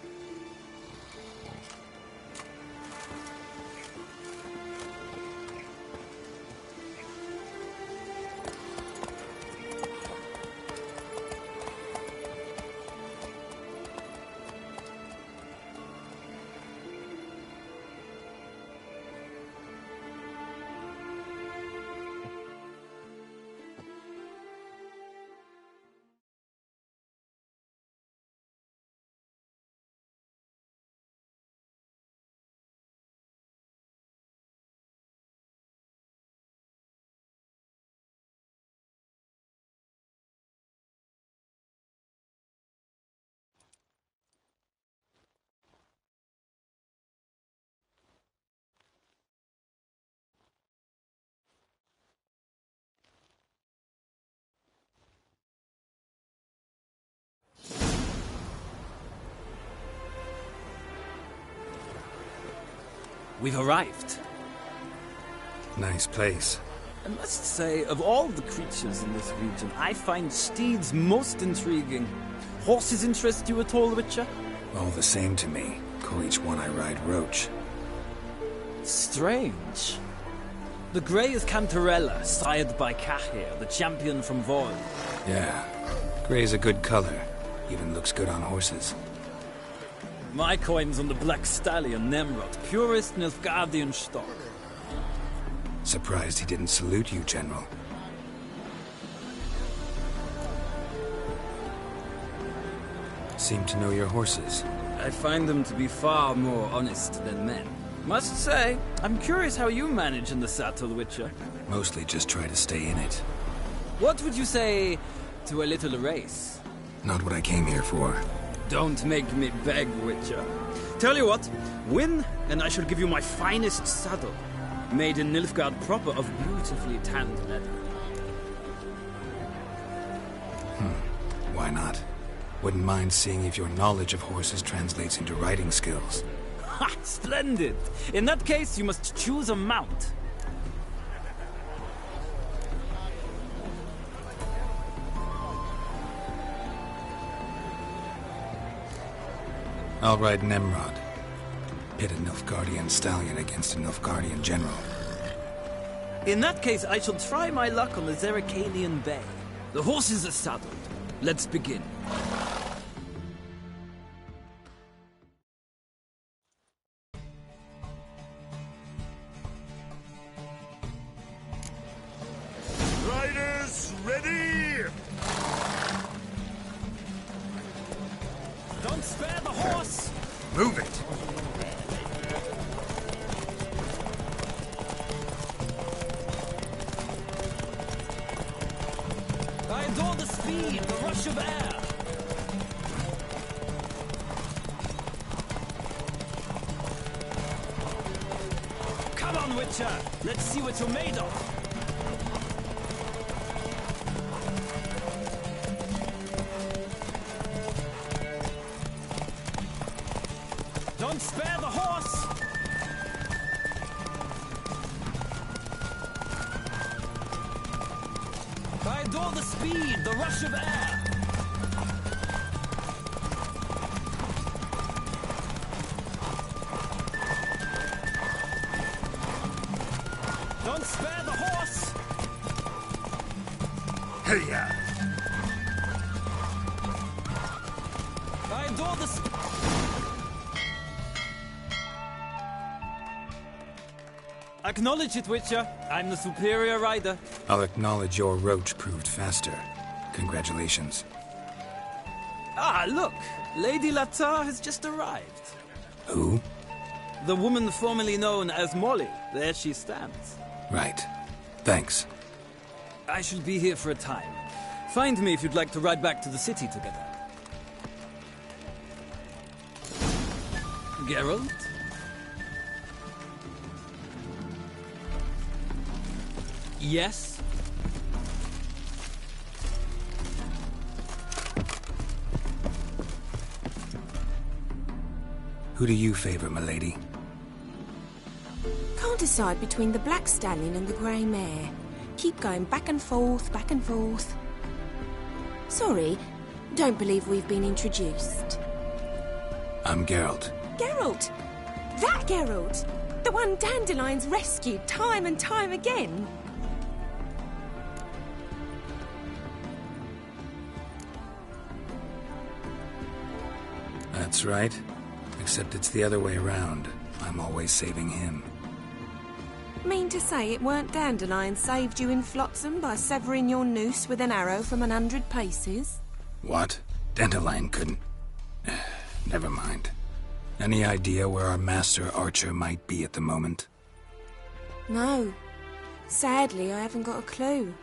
We've arrived. Nice place. I must say, of all the creatures in this region, I find steeds most intriguing. Horses interest you at all, Witcher? All the same to me. Call each one I ride Roach. Strange. The grey is Cantarella, sired by Cahir, the champion from Vol. Yeah. Gray's a good color. Even looks good on horses. My coin's on the black stallion, Nemrod, purest Nilfgaardian stock. Surprised he didn't salute you, General. Seem to know your horses. I find them to be far more honest than men. Must say, I'm curious how you manage in the saddle, Witcher. Mostly just try to stay in it. What would you say to a little race? Not what I came here for. Don't make me beg, Witcher. Tell you what, win, and I shall give you my finest saddle. Made in Nilfgaard proper of beautifully tanned leather. Why not? Wouldn't mind seeing if your knowledge of horses translates into riding skills. Ha! Splendid! In that case, you must choose a mount. I'll ride Nemrod. Pit a Nilfgaardian stallion against a Nilfgaardian general. In that case, I shall try my luck on the Zerrikanian Bay. The horses are saddled. Let's begin. Riders, ready! Don't spare the horse! Move it! I adore the speed, the rush of air. Come on, Witcher! Let's see what you're made of. Don't spare the horse! I adore the speed, the rush of air. Don't spare the horse! Hey-ya! I adore the speed. Acknowledge it, Witcher. I'm the superior rider. I'll acknowledge your Roach proved faster. Congratulations. Ah, look! Lady Latar has just arrived. Who? The woman formerly known as Molly. There she stands. Right. Thanks. I shall be here for a time. Find me if you'd like to ride back to the city together. Geralt? Yes? Who do you favor, milady? Can't decide between the black stallion and the grey mare. Keep going back and forth, back and forth. Sorry, don't believe we've been introduced. I'm Geralt. Geralt! That Geralt! The one Dandelion's rescued time and time again. That's right. Except it's the other way around. I'm always saving him. Mean to say it weren't Dandelion saved you in Flotsam by severing your noose with an arrow from 100 paces? What? Dandelion couldn't... Never mind. Any idea where our master archer might be at the moment? No. Sadly, I haven't got a clue.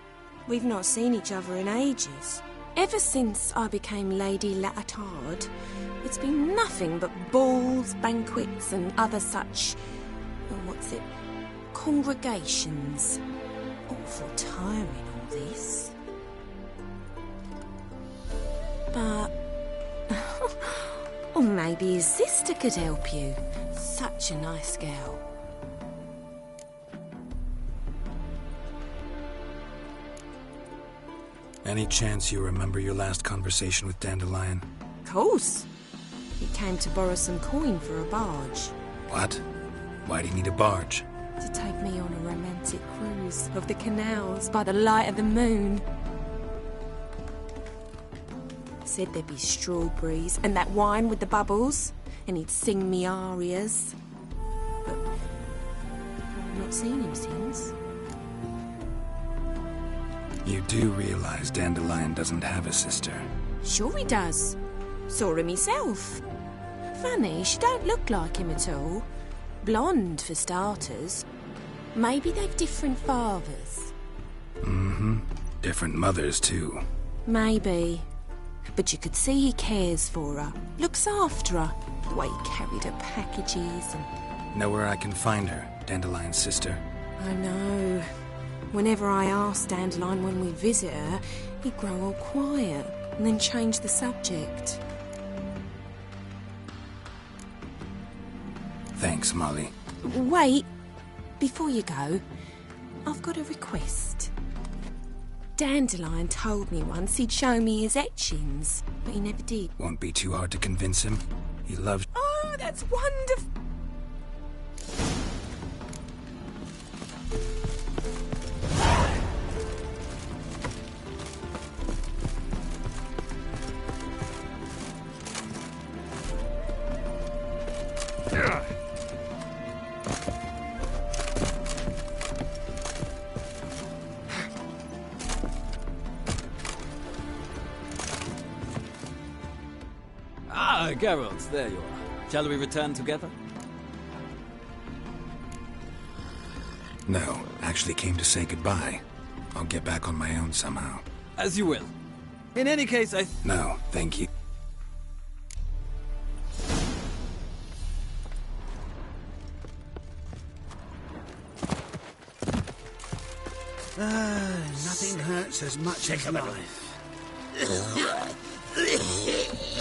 We've not seen each other in ages. Ever since I became Lady Latard, it's been nothing but balls, banquets and other such... congregations. Awful tiring, all this. But... or maybe his sister could help you. Such a nice girl. Any chance you remember your last conversation with Dandelion? Course. He came to borrow some coin for a barge. What? Why do you need a barge? To take me on a romantic cruise of the canals by the light of the moon. Said there'd be strawberries and that wine with the bubbles, and he'd sing me arias. But I've not seen him since. You do realize Dandelion doesn't have a sister? Sure he does. Saw him himself. Funny, she don't look like him at all. Blonde, for starters. Maybe they've different fathers. Mm-hmm. Different mothers, too. Maybe. But you could see he cares for her. Looks after her. The way he carried her packages and... Know where I can find her, Dandelion's sister? I know. Whenever I ask Dandelion when we visit her, he'd grow all quiet and then change the subject. Thanks, Molly. Wait. Before you go, I've got a request. Dandelion told me once he'd show me his etchings, but he never did. Won't be too hard to convince him. He loves... Oh, that's wonderful. Geralt, there you are. Shall we return together? No, actually came to say goodbye. I'll get back on my own somehow. As you will. In any case, No, thank you. Nothing hurts as much as life.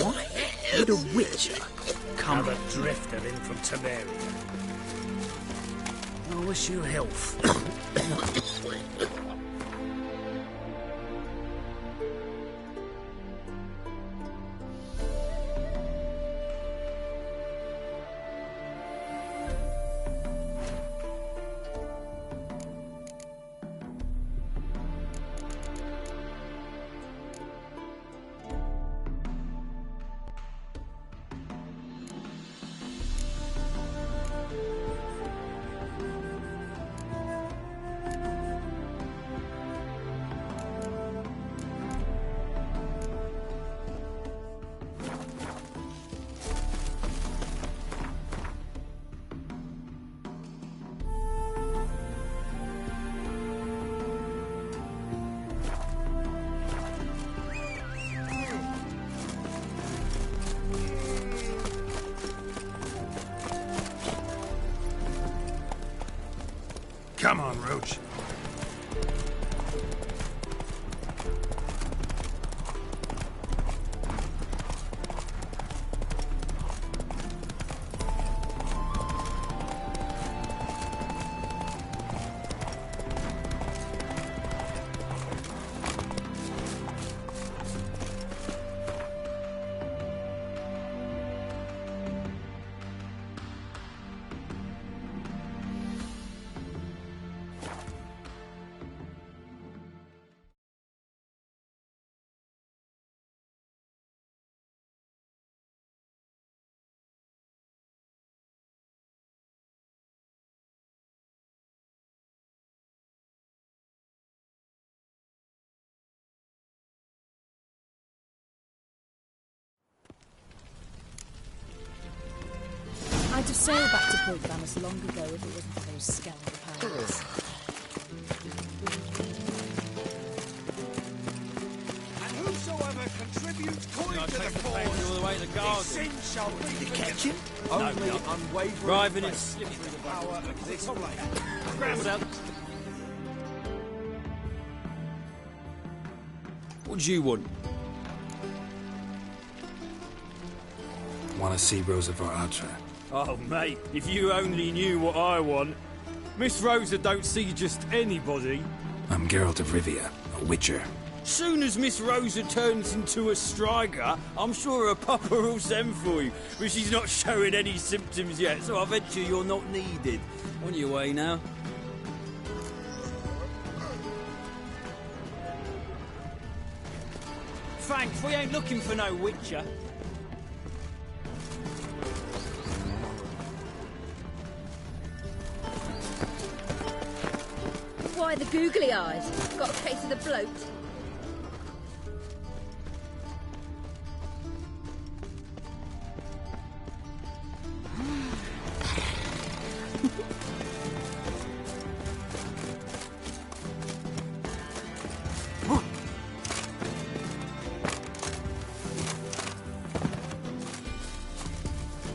Why would a witcher come? A drifter in from Temeria. I wish you health. Come on, Roach. I'd have sailed back to Port Vamos long ago if it wasn't for those scoundrel pirates. And whosoever contributes coin to the cause, all the way to his Garden. sin shall be Did you catch him? Only No. unwavering Driving and faith slipping is through the the power of this blade. Grab out. What do you want? Want to see Rosa Atra? Oh, mate, if you only knew what I want. Miss Rosa don't see just anybody. I'm Geralt of Rivia, a witcher. Soon as Miss Rosa turns into a striker, I'm sure her papa will send for you. But she's not showing any symptoms yet, so I venture you're not needed. On your way now. Thanks, we ain't looking for no witcher. Why the googly eyes? Got a case of the bloat?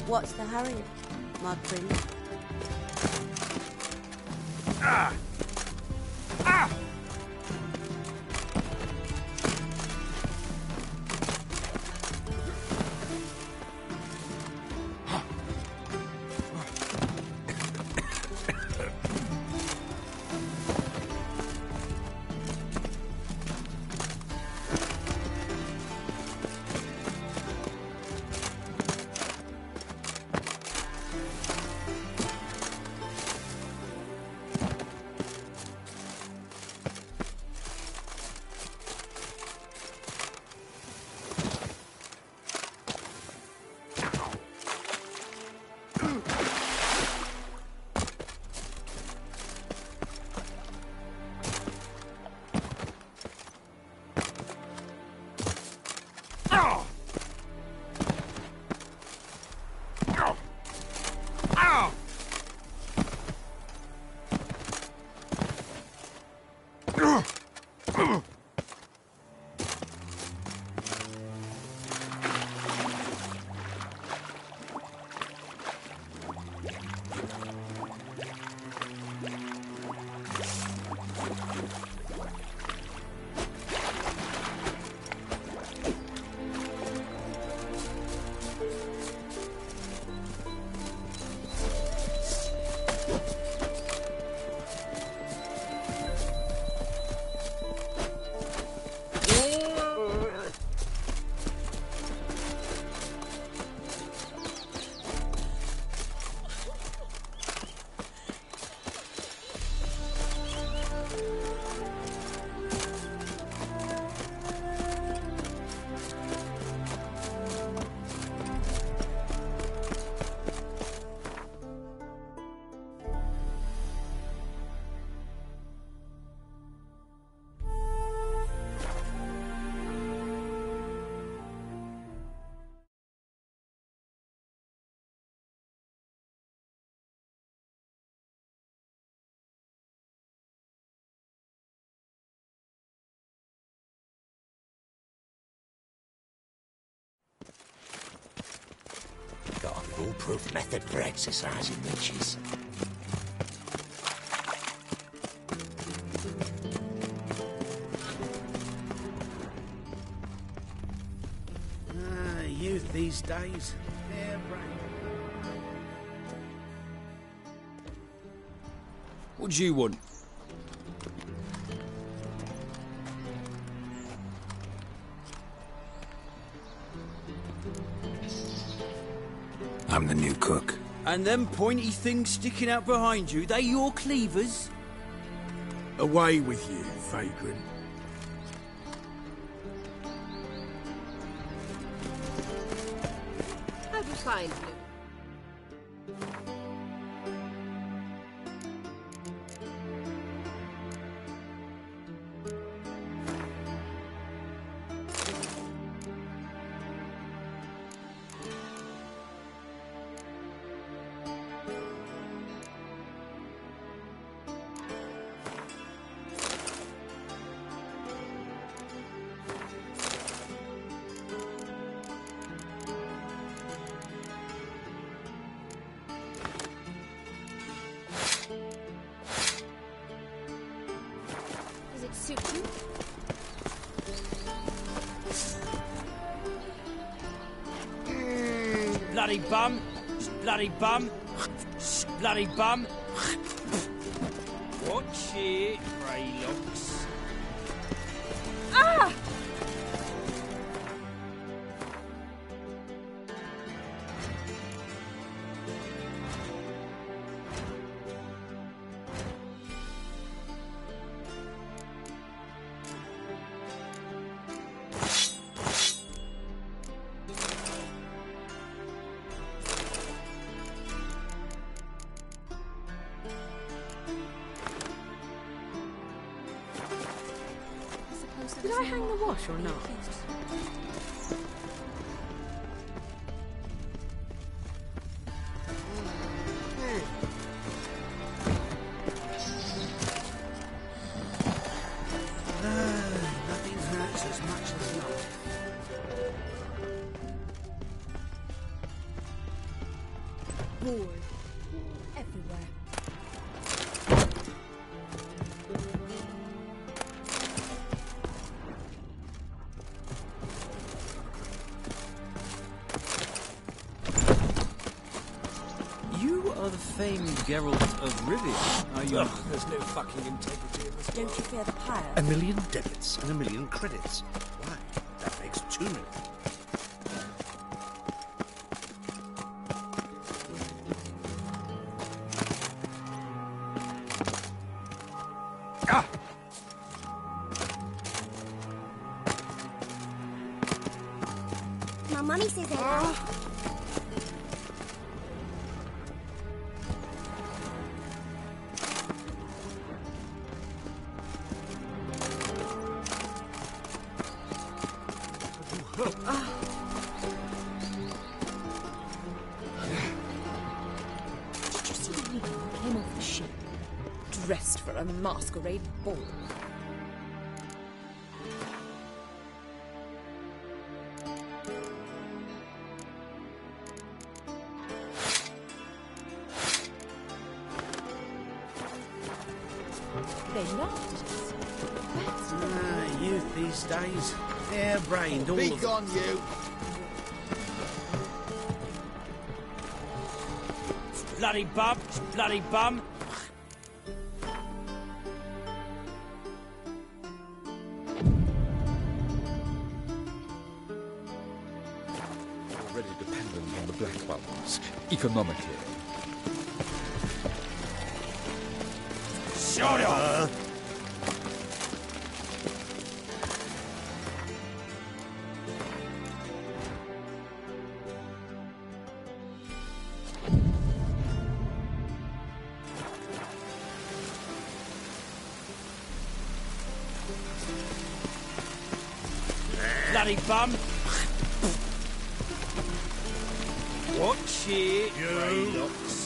What's the hurry, my prince? Ah! Ah! Got a foolproof method for exercising witches. Youth these days. What do you want? I'm the new cook. And them pointy things sticking out behind you, they your cleavers? Away with you, vagrant. I'll be fine. suit you? Bloody bum. Bloody bum. Bloody bum. Watch it, Greylocks. Ah! Did I hang the wash or not? Nothing hurts as much as love. Bored. Everywhere. You are the famed Geralt of Rivia, are you? Ugh, there's no fucking integrity in this. Don't you fear the pyre? A million debits and a million credits. Why? That makes 2 million. My mummy says hello. Did you see the lady who came off the ship? Dressed for a masquerade ball. They laughed at us. Youth these days. Hair-brained, all Be of gone, you. Bloody bum. Bloody bum. Already dependent on the black ones, economically. Shut up! Bloody bum. Watch it, Greylocks.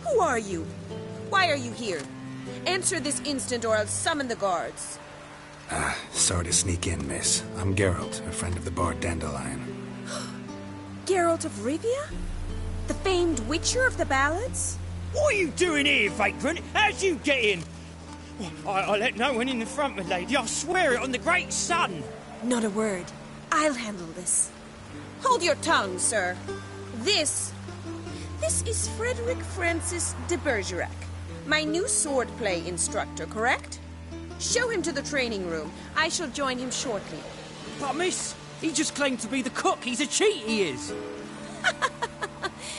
Who are you? Why are you here? Answer this instant or I'll summon the guards. Sorry to sneak in, miss. I'm Geralt, a friend of the bard Dandelion. Geralt of Rivia? The famed witcher of the ballads? What are you doing here, vagrant? How'd you get in? I let no one in the front, my lady. I swear it on the great sun. Not a word. I'll handle this. Hold your tongue, sir. This is Frederick Francis de Bergerac, my new swordplay instructor, correct? Show him to the training room. I shall join him shortly. But miss, he just claimed to be the cook. He's a cheat, he is.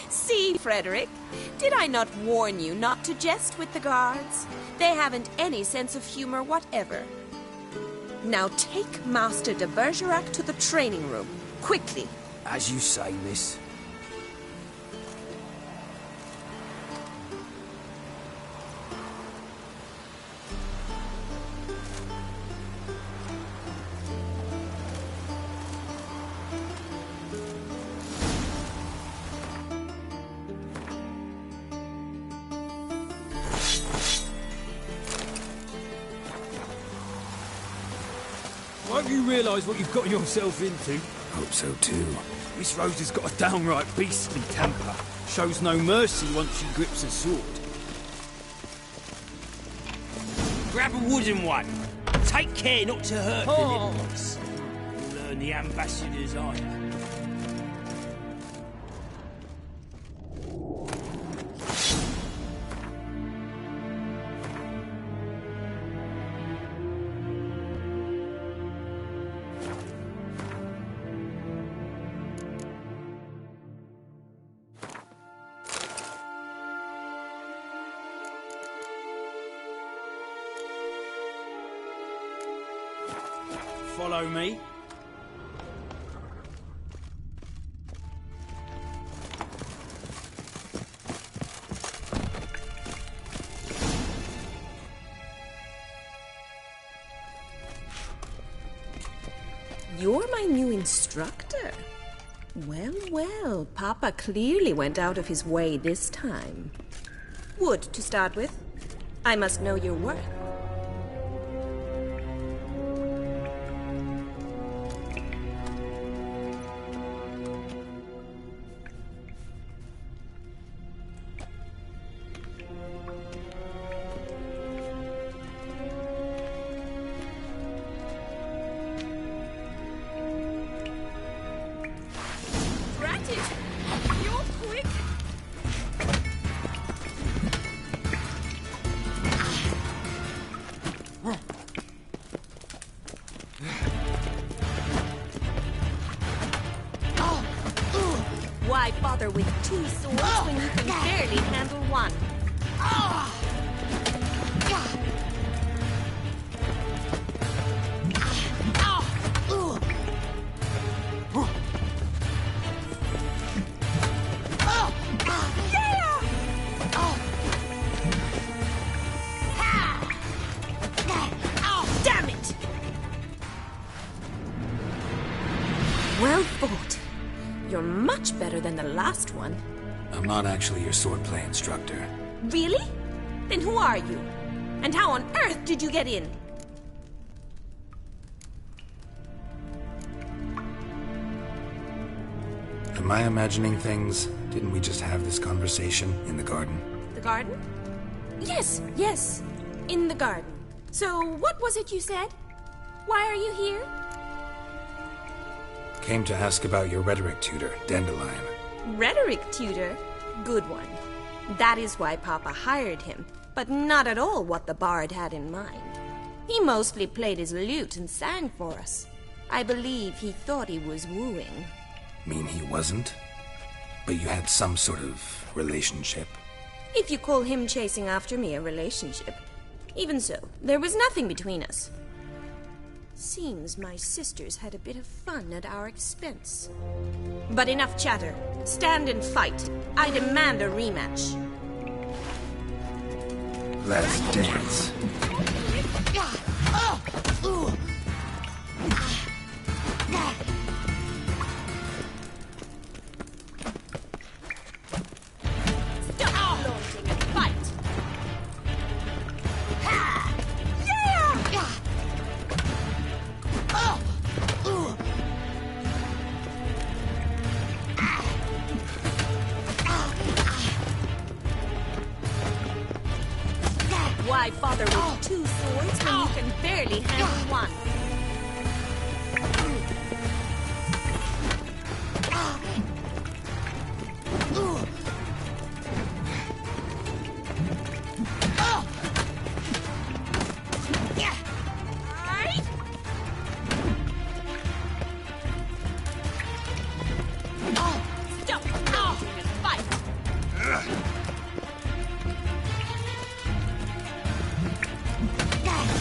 See, Frederick, did I not warn you not to jest with the guards? They haven't any sense of humor whatever. Now take Master de Bergerac to the training room, quickly. As you say, miss. you realise what you've got yourself into? Hope so too. Miss Rose has got a downright beastly temper. Shows no mercy once she grips a sword. Grab a wooden one. Take care not to hurt the nipples. You'll learn the ambassador's ire. Follow me. You're my new instructor. Well, well, Papa clearly went out of his way this time. Wood, to start with. I must know your worth. Why bother with two swords when you can barely handle one? Damn it! Well fought. You're much better than the last one. I'm not actually your swordplay instructor. Really? Then who are you? And how on earth did you get in? Am I imagining things? Didn't we just have this conversation in the garden? The garden? Yes, yes. In the garden. So, what was it you said? Why are you here? Came to ask about your rhetoric tutor, Dandelion. Rhetoric tutor? Good one. That is why Papa hired him, but not at all what the bard had in mind. He mostly played his lute and sang for us. I believe he thought he was wooing. Mean he wasn't? But you had some sort of relationship? If you call him chasing after me a relationship. Even so, there was nothing between us. Seems my sisters had a bit of fun at our expense. But enough chatter. Stand and fight. I demand a rematch. Let's dance. Stop launching and fight! Why bother with two swords when you can barely handle one? Stop launching and fight!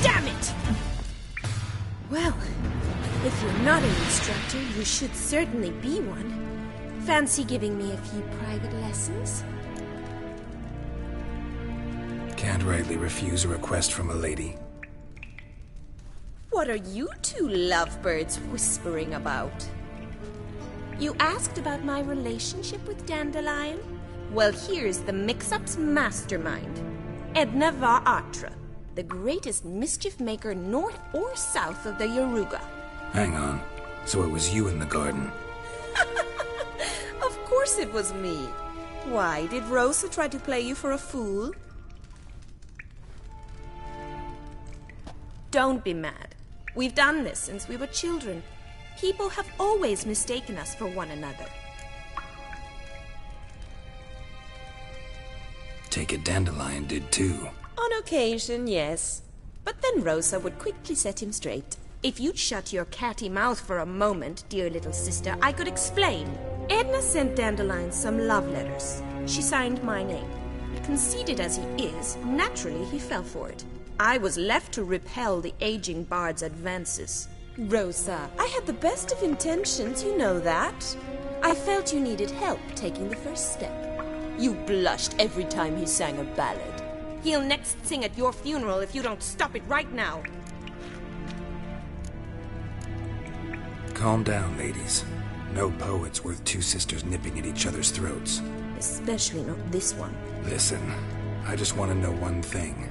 Damn it! Well, if you're not an instructor, you should certainly be one. Fancy giving me a few private lessons? Can't rightly refuse a request from a lady. What are you two lovebirds whispering about? You asked about my relationship with Dandelion? Well, here's the mix-up's mastermind. Edna Va Atra, the greatest mischief maker north or south of the Yaruga. Hang on. So it was you in the garden? Of course it was me. Why, did Rosa try to play you for a fool? Don't be mad. We've done this since we were children. People have always mistaken us for one another. Take it Dandelion did too. On occasion, yes. But then Rosa would quickly set him straight. If you'd shut your catty mouth for a moment, dear little sister, I could explain. Edna sent Dandelion some love letters. She signed my name. Conceited as he is, naturally he fell for it. I was left to repel the aging bard's advances. Rosa, I had the best of intentions, you know that. I felt you needed help taking the first step. You blushed every time he sang a ballad. He'll next sing at your funeral if you don't stop it right now. Calm down, ladies. No poet's worth two sisters nipping at each other's throats. Especially not this one. Listen, I just want to know one thing.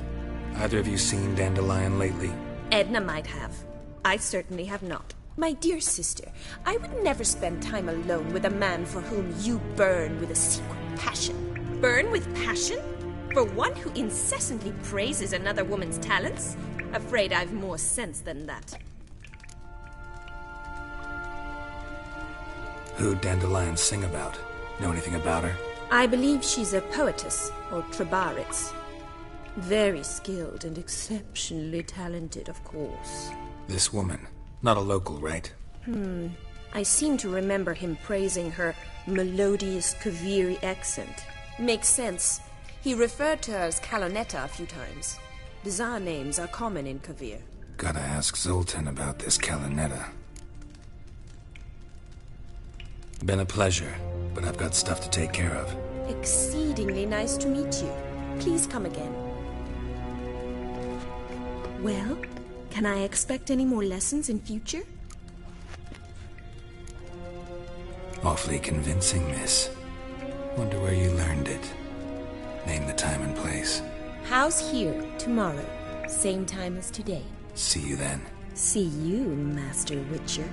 Either of you seen Dandelion lately? Edna might have. I certainly have not. My dear sister, I would never spend time alone with a man for whom you burn with a secret passion. Burn with passion? For one who incessantly praises another woman's talents? Afraid I've more sense than that. Who'd Dandelion sing about? Know anything about her? I believe she's a poetess, or trabaritz. Very skilled and exceptionally talented, of course. This woman. Not a local, right? I seem to remember him praising her melodious Kaviri accent. Makes sense. He referred to her as Calonetta a few times. Bizarre names are common in Kavir. Gotta ask Zoltan about this Calonetta. Been a pleasure, but I've got stuff to take care of. Exceedingly nice to meet you. Please come again. Well, can I expect any more lessons in future? Awfully convincing, miss. Wonder where you learned it. Name the time and place. House here, tomorrow. Same time as today. See you then. See you, Master Witcher.